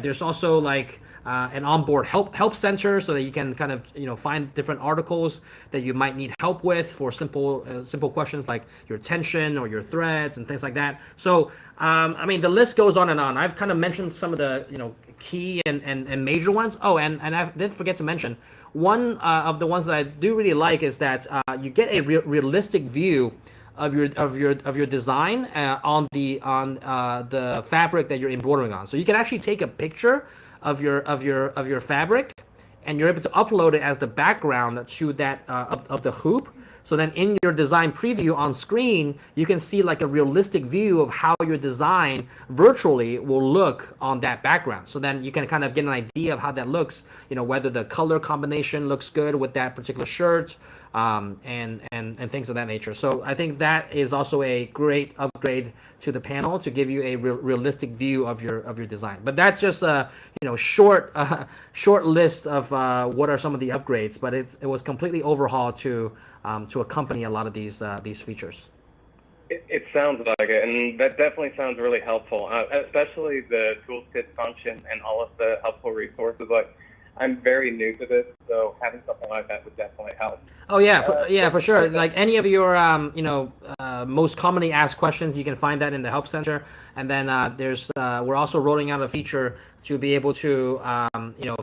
there's also like an onboard help center, so that you can kind of find different articles that you might need help with for simple questions like your tension or your threads and things like that. So I mean, the list goes on and on. I've kind of mentioned some of the key and major ones. Oh, and I did forget to mention one of the ones that I do really like is that you get a realistic view of your design on the fabric that you're embroidering on. So you can actually take a picture of your fabric, and you're able to upload it as the background to that of the hoop. So then in your design preview on screen, you can see like a realistic view of how your design virtually will look on that background. So then you can kind of get an idea of how that looks, whether the color combination looks good with that particular shirt, and things of that nature. So I think that is also a great upgrade to the panel to give you a realistic view of your design. But that's just a short list of what are some of the upgrades. But it was completely overhauled to accompany a lot of these features. It sounds like it, and that definitely sounds really helpful, especially the toolkit function and all of the helpful resources. Like, I'm very new to this, so having something like that would definitely help. Oh yeah, for sure. Like any of your most commonly asked questions, you can find that in the help center. And then we're also rolling out a feature to be able to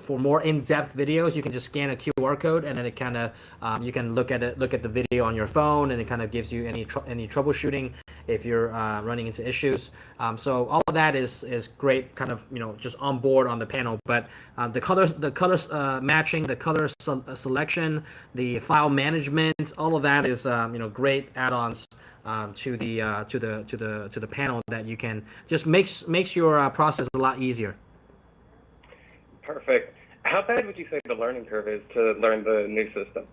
for more in-depth videos, you can just scan a QR code, and then it kind of you can look at the video on your phone, and it kind of gives you any troubleshooting if you're running into issues. So all of that is great, kind of just on board on the panel. But the colors matching, the color selection, the file management, all of that is great add-ons to the panel that you can just makes your process a lot easier. Perfect. How bad would you say the learning curve is to learn the new system?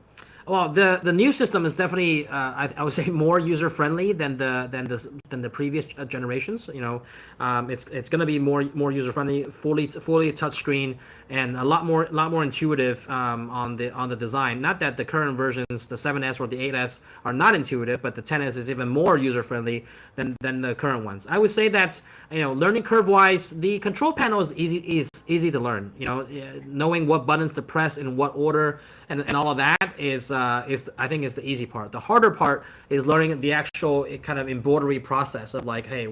Well, the new system is definitely I would say more user friendly than the previous generations. It's going to be more user friendly, fully touch screen, and a lot more intuitive on the design. Not that the current versions, the 7S or the 8S, are not intuitive, but the 10S is even more user friendly than the current ones. I would say that learning curve wise, the control panel is easy to learn. Knowing what buttons to press in what order and all of that is I think is the easy part. The harder part is learning the actual kind of embroidery process of like, hey,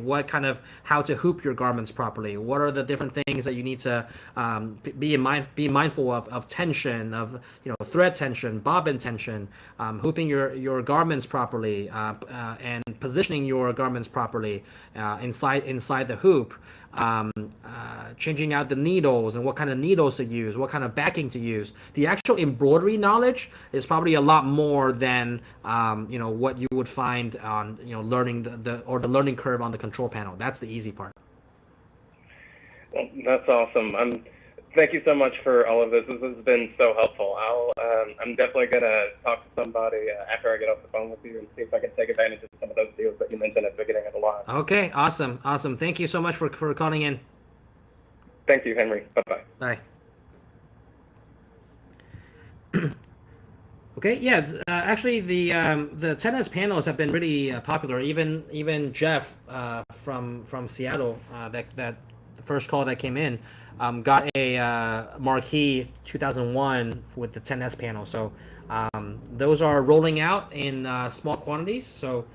how to hoop your garments properly. What are the different things that you need to be mindful of tension, of thread tension, bobbin tension, hooping your garments properly, and positioning your garments properly inside the hoop. changing out the needles and what kind of needles to use, what kind of backing to use. The actual embroidery knowledge is probably a lot more than what you would find on learning the learning curve on the control panel. That's the easy part. Well, that's awesome. Thank you so much for all of this. This has been so helpful. I'm definitely gonna talk to somebody after I get off the phone with you and see if I can take advantage of some of those deals that you mentioned at the beginning of the live. Okay, awesome. Thank you so much for calling in. Thank you, Henry. Bye-bye. Bye. Okay, yeah. Actually, the 10S panels have been really popular. Even Jeff from Seattle, that the first call that came in, got a Marquee 2001 with the 10S panel. So those are rolling out in small quantities. So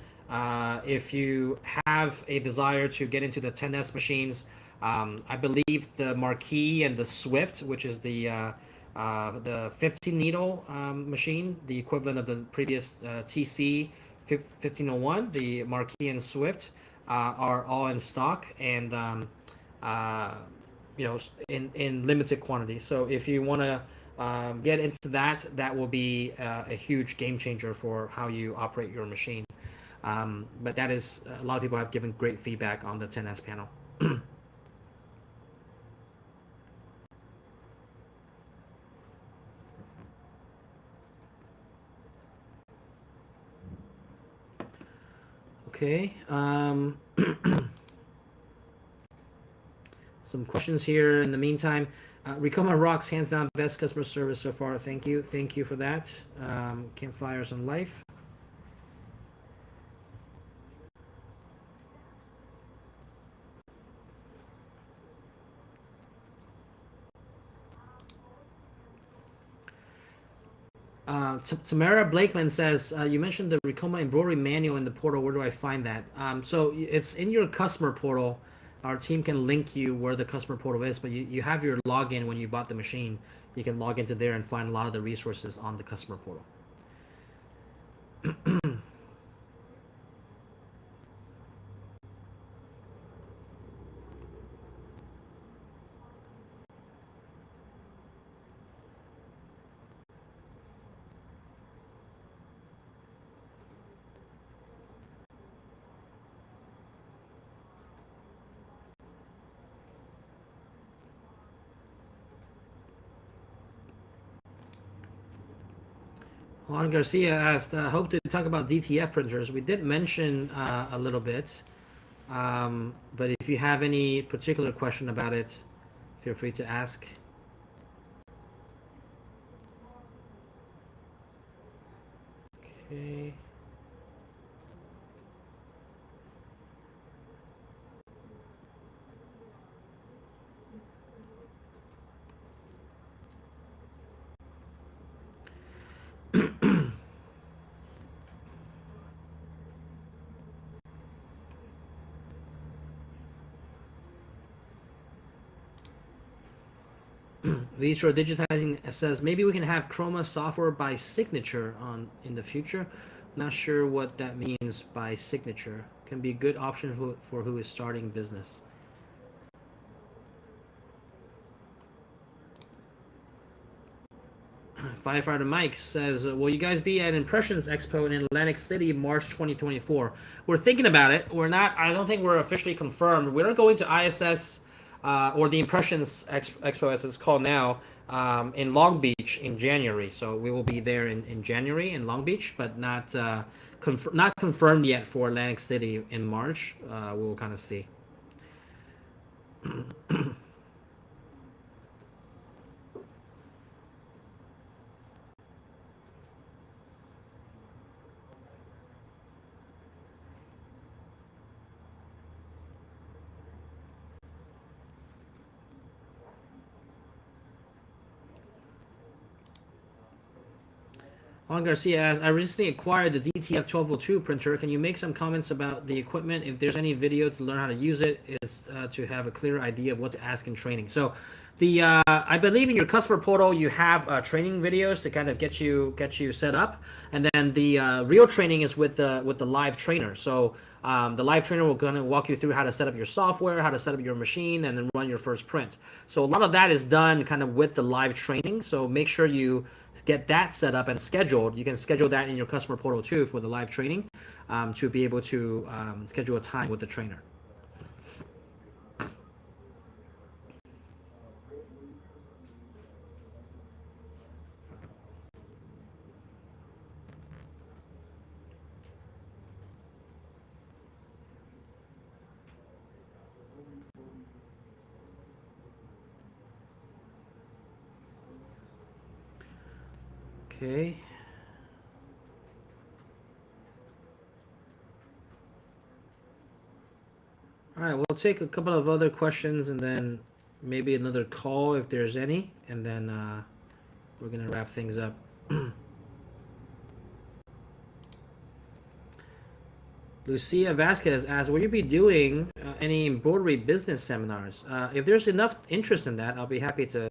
if you have a desire to get into the 10S machines, I believe the Marquee and the Swift, which is the 15 needle machine, the equivalent of the previous TC 1501, the Marquee and Swift are all in stock and in limited quantity. So if you want to get into that will be a huge game changer for how you operate your machine. But that is, a lot of people have given great feedback on the 10S panel. Okay. Some questions here in the meantime. Ricoma rocks, hands down, best customer service so far. Thank you for that. Campfires on life. Tamara Blakeman says, you mentioned the Ricoma embroidery manual in the portal. Where do I find that? So it's in your customer portal. Our team can link you where the customer portal is, but you have your login when you bought the machine. You can log into there and find a lot of the resources on the customer portal. Juan Garcia asked, hope to talk about DTF printers. We did mention a little bit, but if you have any particular question about it, feel free to ask. Okay. Visual Digitizing says maybe we can have Chroma software by signature in the future. Not sure what that means by signature. Can be a good option for who is starting business. Firefighter Mike says, will you guys be at Impressions Expo in Atlantic City, March 2024? We're thinking about it. We're not, I don't think we're officially confirmed. We're not going to ISS or the Impressions Expo, as it's called now, in Long Beach in January. So we will be there in January in Long Beach, but not confirmed yet for Atlantic City in March. We will kind of see. Juan Garcia asks, I recently acquired the DTF 1202 printer. Can you make some comments about the equipment? If there's any video to learn how to use it, is to have a clear idea of what to ask in training. So I believe in your customer portal you have training videos to kind of get you set up, and then the real training is with the live trainer. So the live trainer will gonna walk you through how to set up your software, how to set up your machine, and then run your first print. So a lot of that is done kind of with the live training. So make sure you get that set up and scheduled. You can schedule that in your customer portal too for the live training, to be able to schedule a time with the trainer. Okay. All right, we'll take a couple of other questions and then maybe another call if there's any, and then we're gonna wrap things up. Lucia Vasquez asks, will you be doing any embroidery business seminars? If there's enough interest in that, I'll be happy to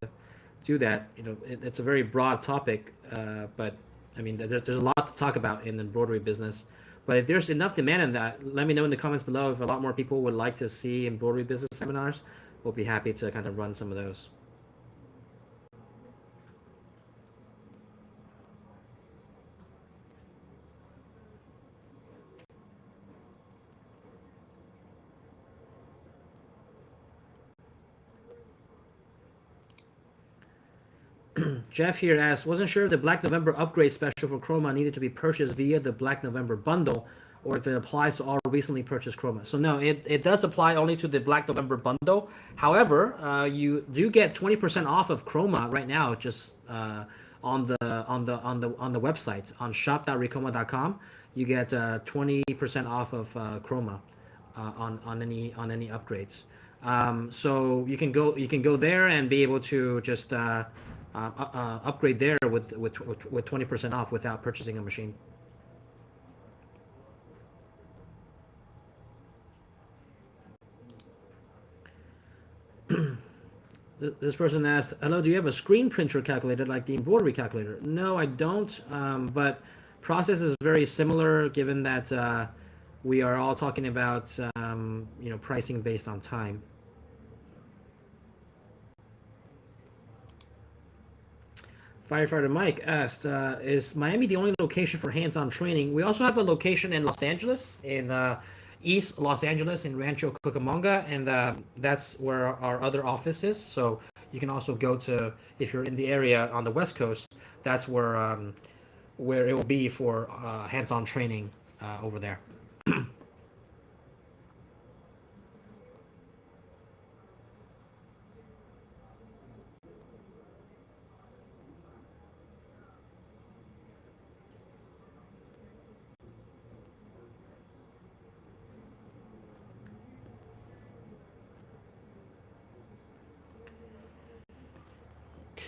do that. You know, it's a very broad topic, but I mean, there's a lot to talk about in the embroidery business. But if there's enough demand in that, let me know in the comments below. If a lot more people would like to see embroidery business seminars, we'll be happy to kind of run some of those. Jeff here asks, wasn't sure if the Black November upgrade special for Chroma needed to be purchased via the Black November bundle, or if it applies to all recently purchased Chroma. So no, it does apply only to the Black November bundle. However, you do get 20% off of Chroma right now, just on the website on shop.ricoma.com. You get 20% off of Chroma on any upgrades. So you can go there and be able to just upgrade there with 20% off without purchasing a machine. This person asked, hello, do you have a screen printer calculator like the embroidery calculator? No, I don't, but process is very similar given that we are all talking about pricing based on time. Firefighter Mike asked, is Miami the only location for hands-on training? We also have a location in Los Angeles, in East Los Angeles, in Rancho Cucamonga, and that's where our other office is. So you can also go to, if you're in the area on the West Coast, that's where it will be for hands-on training over there.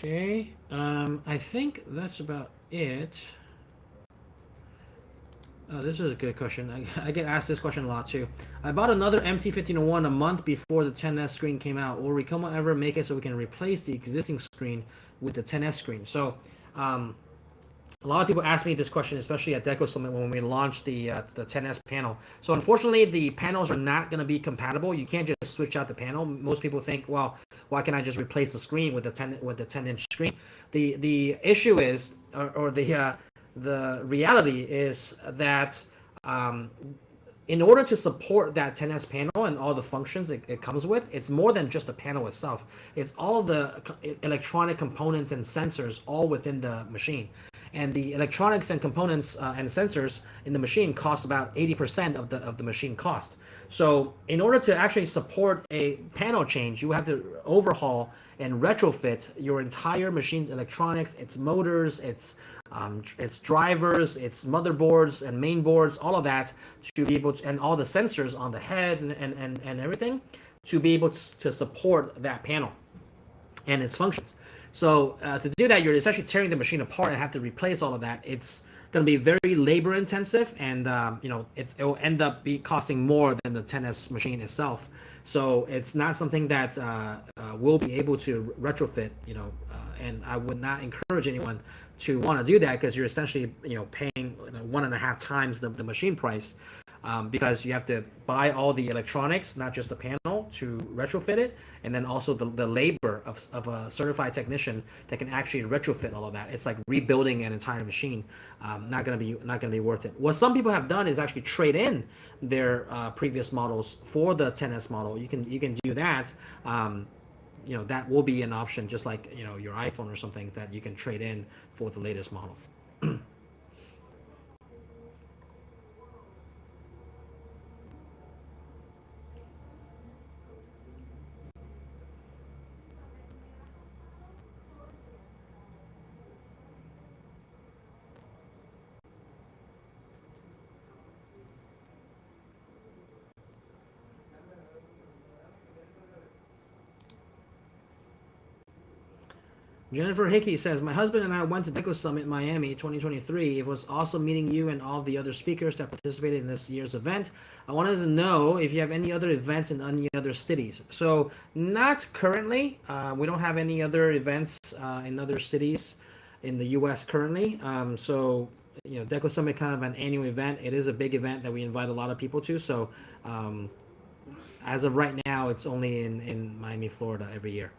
Okay, I think that's about it. This is a good question. I get asked this question a lot too. I bought another MT1501 a month before the 10S screen came out. Will Ricoma ever make it so we can replace the existing screen with the 10S screen? So, a lot of people ask me this question, especially at Deco Summit when we launched the 10S panel. So unfortunately, the panels are not going to be compatible. You can't just switch out the panel. Most people think, well, why can't I just replace the screen with the 10-inch screen? The issue is, or the reality is that in order to support that 10S panel and all the functions it comes with, it's more than just the panel itself. It's all the electronic components and sensors all within the machine. And the electronics and components and sensors in the machine cost about 80% of the machine cost. So in order to actually support a panel change, you have to overhaul and retrofit your entire machine's electronics, its motors, its drivers, its motherboards and main boards, all of that, to be able to, and all the sensors on the heads and everything, to be able to support that panel and its functions. So to do that, you're essentially tearing the machine apart and have to replace all of that. It's going to be very labor intensive, and it will end up costing more than the 10S machine itself. So it's not something that we'll be able to retrofit, and I would not encourage anyone to want to do that, because you're essentially, paying 1.5 times the machine price, because you have to buy all the electronics, not just the panel, to retrofit it, and then also the labor of a certified technician that can actually retrofit all of that. It's like rebuilding an entire machine. Not gonna be worth it. What some people have done is actually trade in their previous models for the 10s model. You can do that. That will be an option, just like your iPhone or something, that you can trade in for the latest model. Jennifer Hickey says, my husband and I went to Deco Summit Miami 2023. It was awesome meeting you and all of the other speakers that participated in this year's event. I wanted to know if you have any other events in any other cities. So not currently. We don't have any other events in other cities in the U.S. currently. Deco Summit, kind of an annual event. It is a big event that we invite a lot of people to. So as of right now, it's only in Miami, Florida every year.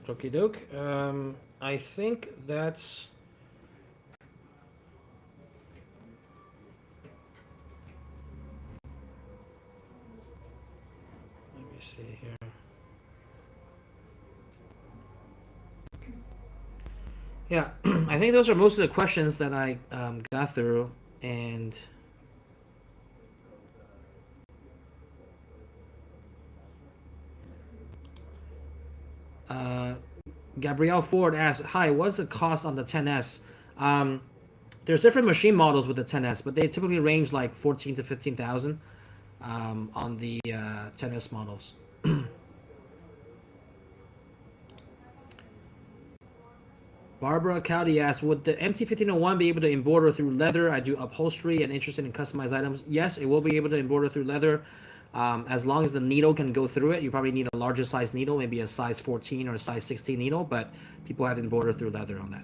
Okie doke. I think that's... Let me see here. Yeah, I think those are most of the questions that I got through, and... Gabrielle Ford asks, hi, what's the cost on the 10S? There's different machine models with the 10S, but they typically range like 14 to 15,000 on the 10S models. Barbara Cowdy asks, would the MT1501 be able to embroider through leather? I do upholstery and interested in customized items. Yes, it will be able to embroider through leather. As long as the needle can go through it. You probably need a larger size needle, maybe a size 14 or a size 16 needle, but people have embroidered through leather on that.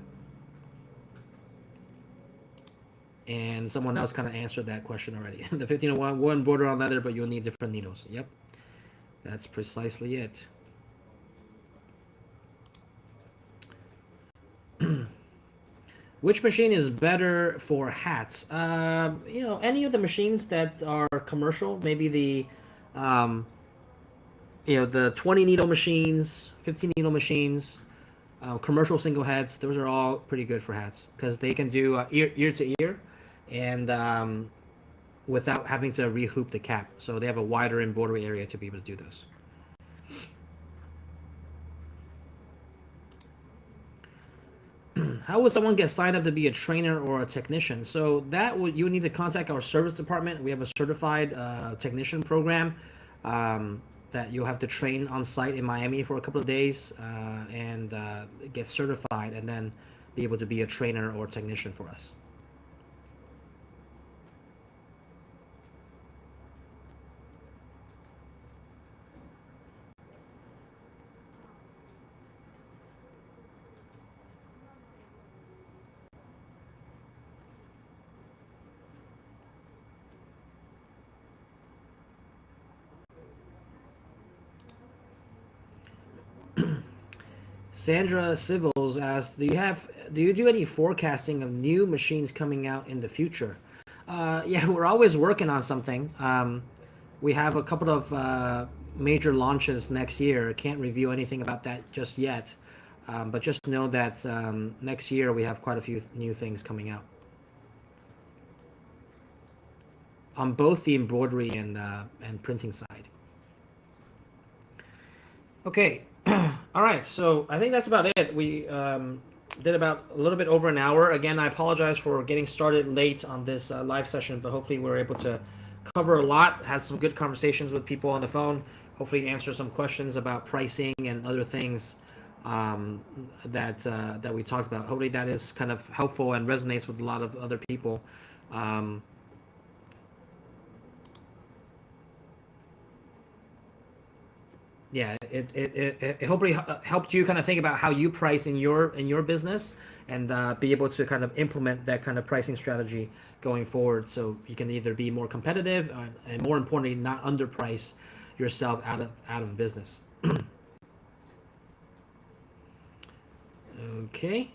And someone else kind of answered that question already. The 1501 will embroider on leather, but you'll need different needles. Yep, that's precisely it. Which machine is better for hats? Any of the machines that are commercial, maybe the 20 needle machines, 15 needle machines, commercial single heads. Those are all pretty good for hats because they can do ear to ear, and without having to rehoop the cap. So they have a wider embroidery area to be able to do this. How would someone get signed up to be a trainer or a technician? So you would need to contact our service department. We have a certified technician program that you'll have to train on site in Miami for a couple of days and get certified, and then be able to be a trainer or technician for us. Sandra Civils asks, do you do any forecasting of new machines coming out in the future? Yeah, we're always working on something. We have a couple of major launches next year. Can't review anything about that just yet, but just know that next year we have quite a few new things coming out on both the embroidery and printing side. Okay. All right, so I think that's about it. We did about a little bit over an hour. Again, I apologize for getting started late on this live session, but hopefully we were able to cover a lot, had some good conversations with people on the phone hopefully answer some questions about pricing and other things that we talked about. Hopefully that is kind of helpful and resonates with a lot of other people. Yeah, it hopefully helped you kind of think about how you price in your business, and be able to kind of implement that kind of pricing strategy going forward, so you can either be more competitive, and more importantly, not underprice yourself out of business. Okay.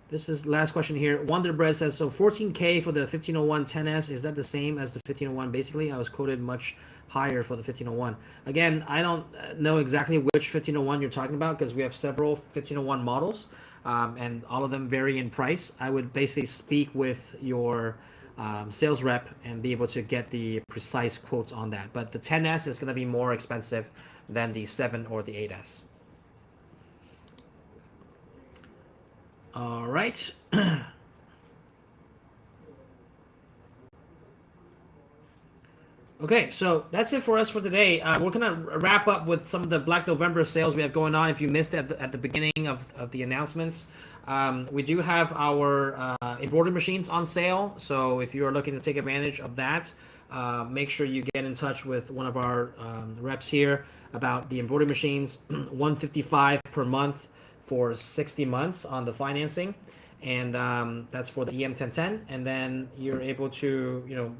This is last question here. Wonderbread says, so 14K for the 1501 10S, is that the same as the 1501? Basically, I was quoted much higher for the 1501. Again, I don't know exactly which 1501 you're talking about, because we have several 1501 models, and all of them vary in price. I would basically speak with your sales rep and be able to get the precise quotes on that. But the 10S is going to be more expensive than the 7 or the 8S. All right. Okay, so that's it for us for today. We're gonna wrap up with some of the Black November sales we have going on. If you missed it at the beginning of the announcements, we do have our embroidery machines on sale. So if you are looking to take advantage of that, make sure you get in touch with one of our reps here about the embroidery machines. $155 per month for 60 months on the financing, and that's for the EM1010. And then you're able to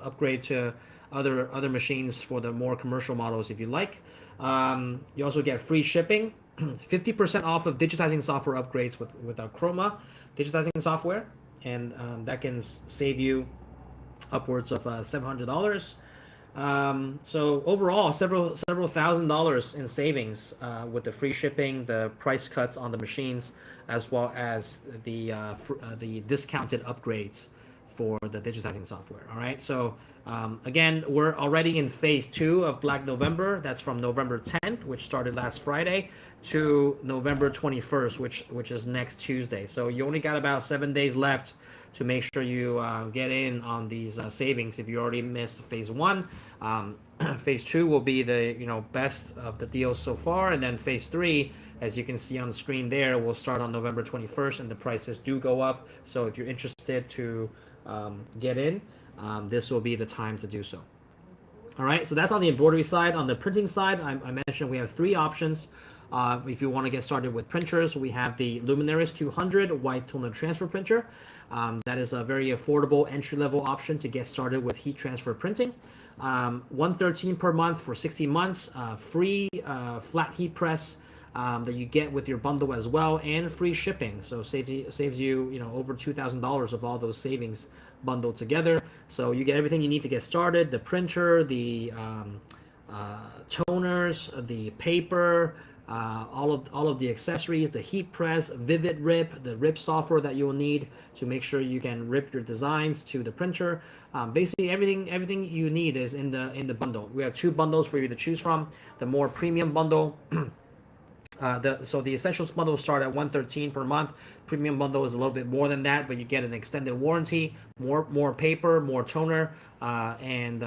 upgrade to other machines for the more commercial models if you like. You also get free shipping, 50% off of digitizing software upgrades with our Chroma digitizing software, and that can save you upwards of $700. So overall, several $1,000s in savings with the free shipping, the price cuts on the machines, as well as the discounted upgrades for the digitizing software. All right. So again, we're already in phase 2 of Black November. That's from November 10th, which started last Friday, to November 21st, which is next Tuesday. So you only got about 7 days left to make sure you get in on these savings. If you already missed phase 1, phase 2 will be the best of the deals so far, and then phase 3, as you can see on the screen there, will start on November 21st, and the prices do go up. So if you're interested to get in, this will be the time to do so. All right, so that's on the embroidery side. On the printing side, I mentioned we have 3 options. If you want to get started with printers, we have the Luminaris 200 white toner transfer printer. That is a very affordable entry-level option to get started with heat transfer printing. $113 per month for 60 months, free flat heat press that you get with your bundle as well, and free shipping. So saves you over $2,000 of all those savings bundled together. So you get everything you need to get started: the printer, the toners, the paper, all of the accessories, the heat press, Vivid Rip, the Rip software that you will need to make sure you can rip your designs to the printer. Basically everything you need is in the bundle. We have 2 bundles for you to choose from. The more premium bundle, so the essentials bundle start at $113 per month. Premium bundle is a little bit more than that, but you get an extended warranty, more paper, more toner, and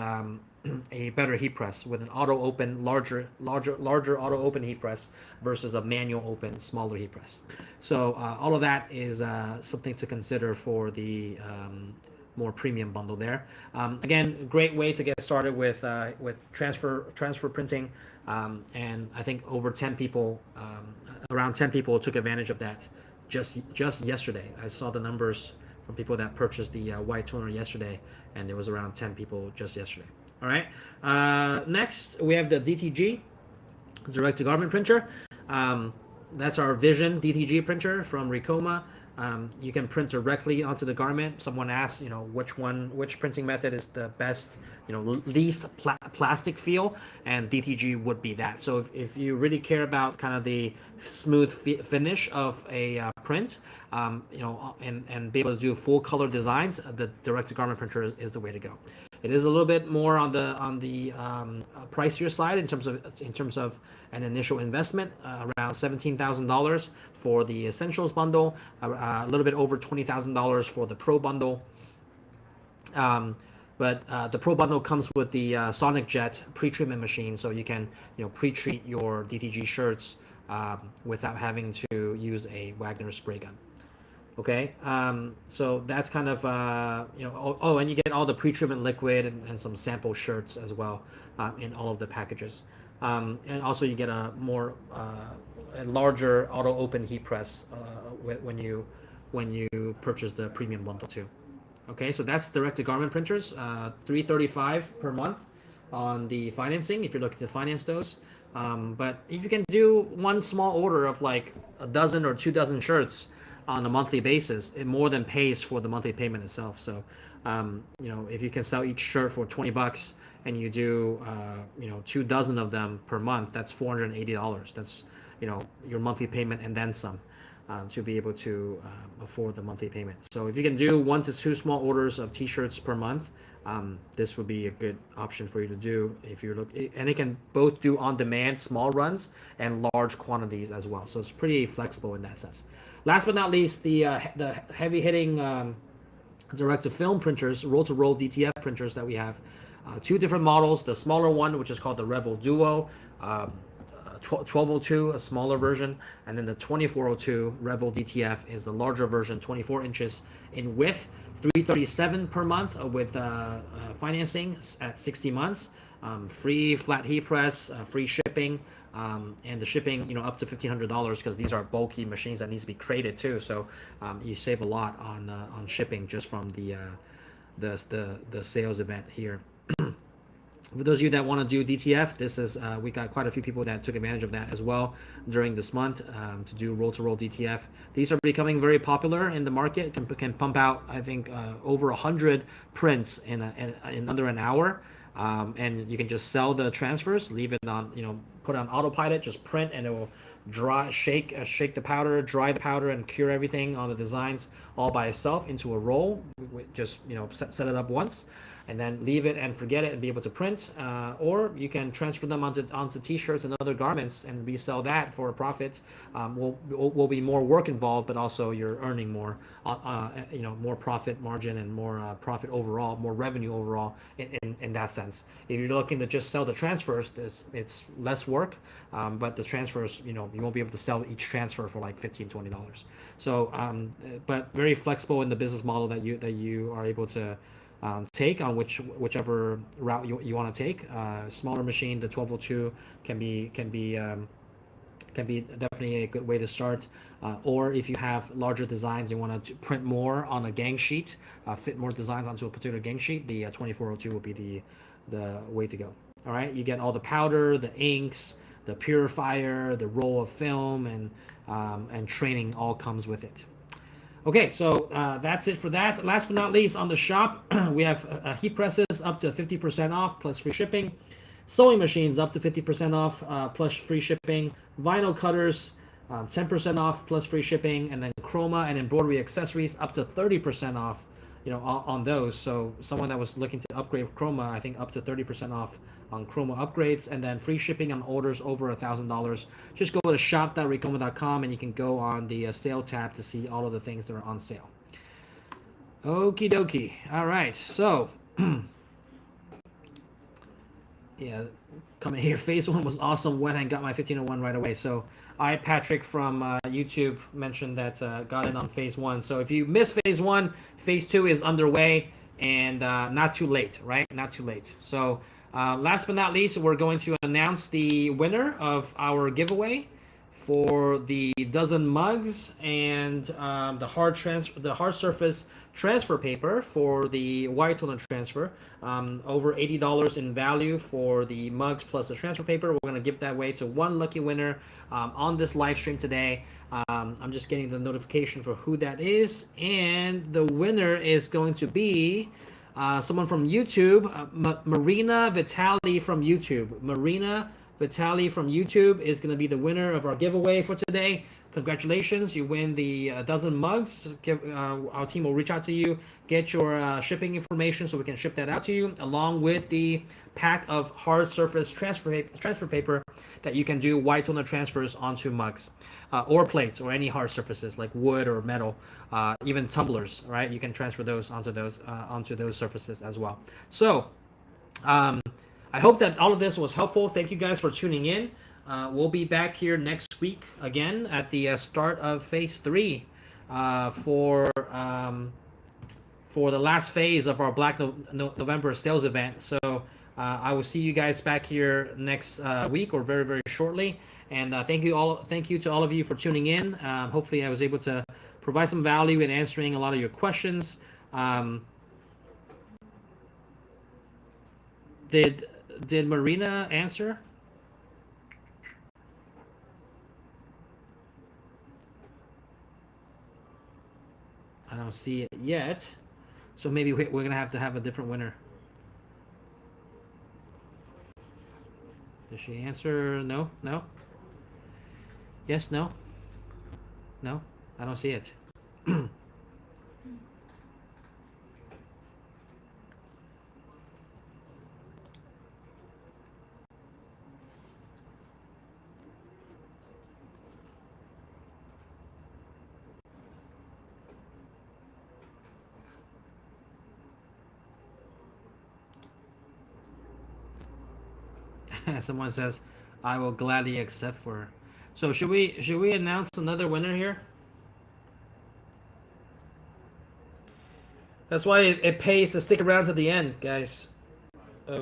a better heat press with an auto open, larger auto open heat press versus a manual open, smaller heat press. So all of that is something to consider for the more premium bundle there. Again, great way to get started with transfer printing, and I think over 10 people, around 10 people took advantage of that just yesterday. I saw the numbers from people that purchased the white toner yesterday, and there was around 10 people just yesterday. All right. Next, we have the DTG, direct to garment printer. That's our Vision DTG printer from Ricoma. You can print directly onto the garment. Someone asked, which printing method is the best, least plastic feel, and DTG would be that. So if you really care about kind of the smooth finish of a print, and be able to do full color designs, the direct to garment printer is the way to go. It is a little bit more on the pricier side in terms of an initial investment, around $17,000 for the essentials bundle, a little bit over $20,000 for the pro bundle. But the Pro bundle comes with the Sonic Jet pre-treatment machine, so you can pre-treat your DTG shirts without having to use a Wagner spray gun. Okay, so that's kind of and you get all the pre-treatment liquid and some sample shirts as well in all of the packages, and also you get a larger auto open heat press when you purchase the premium bundle too. Okay, so that's direct to garment printers, $335 per month on the financing if you're looking to finance those. But if you can do one small order of like a dozen or 2 dozen shirts on a monthly basis, it more than pays for the monthly payment itself. So, if you can sell each shirt for $20 and you do, 2 dozen of them per month, that's $480. That's, your monthly payment and then some. To be able to afford the monthly payment. So if you can do 1 to 2 small orders of t-shirts per month, this would be a good option for you to do if you're looking. And it can both do on-demand small runs and large quantities as well. So it's pretty flexible in that sense. Last but not least, the heavy-hitting direct-to-film printers, roll-to-roll DTF printers that we have. 2 different models. The smaller one, which is called the Revel Duo. 1202, a smaller version, and then the 2402 Revel DTF is the larger version, 24 inches in width, $337 per month with financing at 60 months, free flat heat press, free shipping, and the shipping, up to $1,500 because these are bulky machines that needs to be crated too. So you save a lot on shipping just from the sales event here. For those of you that want to do DTF, this is we got quite a few people that took advantage of that as well during this month to do roll-to-roll DTF. These are becoming very popular in the market. Can pump out, I think, over 100 prints in under an hour, and you can just sell the transfers, leave it on, put on autopilot, just print, and it will shake the powder, dry the powder, and cure everything on the designs all by itself into a roll. Just set it up once, and then leave it and forget it and be able to print, or you can transfer them onto t-shirts and other garments and resell that for a profit. Will be more work involved, but also you're earning more, more profit margin and more profit overall, more revenue overall in that sense. If you're looking to just sell the transfers, it's less work, but the transfers, you won't be able to sell each transfer for like $15-$20. So, but very flexible in the business model that you are able to take on whichever route you want to take. Smaller machine, the 1202 can be definitely a good way to start. Or if you have larger designs, you want to print more on a gang sheet, fit more designs onto a particular gang sheet, the 2402 will be the way to go. All right, you get all the powder, the inks, the purifier, the roll of film, and training all comes with it. Okay, so that's it for that. Last but not least, on the shop, we have heat presses up to 50% off plus free shipping. Sewing machines up to 50% off plus free shipping. Vinyl cutters 10% off plus free shipping. And then chroma and embroidery accessories up to 30% off, on those. So someone that was looking to upgrade chroma, I think up to 30% off on chroma upgrades, and then free shipping on orders over $1,000. Just go to shop.ricoma.com and you can go on the sale tab to see all of the things that are on sale. Okie dokie. All right, so yeah, coming here, phase 1 was awesome. Went and got my 1501 right away. So Patrick from YouTube mentioned that got in on phase 1. So if you missed phase 1, phase 2 is underway, and not too late, right? Not too late. So last but not least, we're going to announce the winner of our giveaway for the dozen mugs and the hard surface transfer paper for the white toner transfer. Over $80 in value for the mugs plus the transfer paper. We're going to give that away to one lucky winner on this live stream today. I'm just getting the notification for who that is, and the winner is going to be someone from YouTube, Marina Vitali from YouTube. Marina Vitali from YouTube is going to be the winner of our giveaway for today. congratulations, you win the dozen mugs. Our team will reach out to you, get your shipping information so we can ship that out to you, along with the pack of hard surface transfer paper that you can do white toner transfers onto mugs, or plates, or any hard surfaces like wood or metal, even tumblers, right? You can transfer those onto those surfaces as well. So I hope that all of this was helpful. Thank you guys for tuning in. We'll be back here next week again at the start of phase 3 for the last phase of our Black November sales event. So I will see you guys back here next week, or very, very shortly. And thank you to all of you for tuning in. Hopefully I was able to provide some value in answering a lot of your questions. Did Marina answer? I don't see it yet. So maybe we're going to have a different winner. Does she answer? No? No? Yes? No? No? I don't see it. Someone says, "I will gladly accept for her." So should we announce another winner here? That's why it pays to stick around to the end, guys. All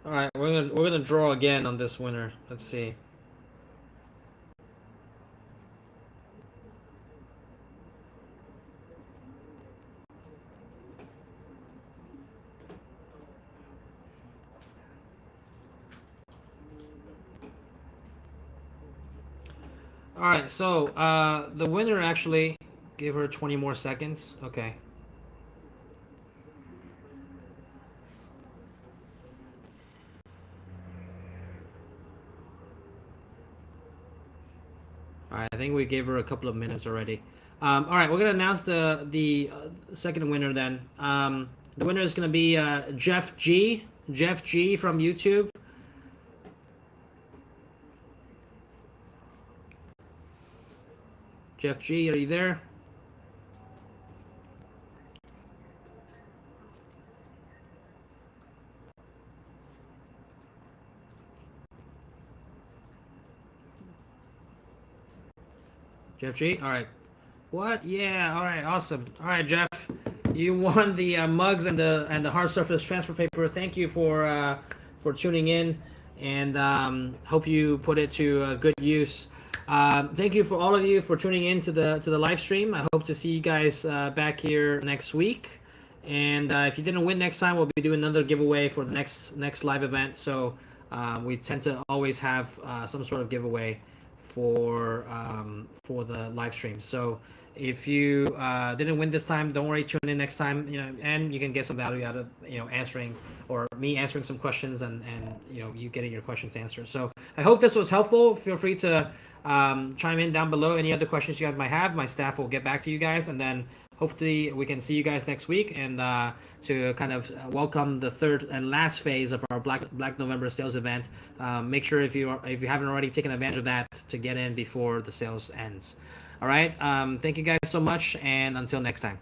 right, we're gonna draw again on this winner. Let's see. All right, so the winner actually, give her 20 more seconds. Okay. All right, I think we gave her a couple of minutes already. All right, we're gonna announce the second winner then. The winner is gonna be Jeff G. Jeff G from YouTube. Jeff G, are you there? Jeff G? All right. What? Yeah, all right, awesome. All right, Jeff, you won the mugs and the hard surface transfer paper. Thank you for tuning in, and hope you put it to good use. Thank you for all of you for tuning in to the live stream. I hope to see you guys back here next week. And if you didn't win next time, we'll be doing another giveaway for the next live event. So we tend to always have some sort of giveaway for the live stream. So if you didn't win this time, don't worry, tune in next time. And you can get some value out of answering, or me answering some questions, and you getting your questions answered. So I hope this was helpful. Feel free to chime in down below any other questions you guys might have. My staff will get back to you guys, and then hopefully we can see you guys next week, and to kind of welcome the third and last phase of our Black November sales event. Make sure if you haven't already taken advantage of that, to get in before the sales ends. All right. Thank you guys so much, and until next time.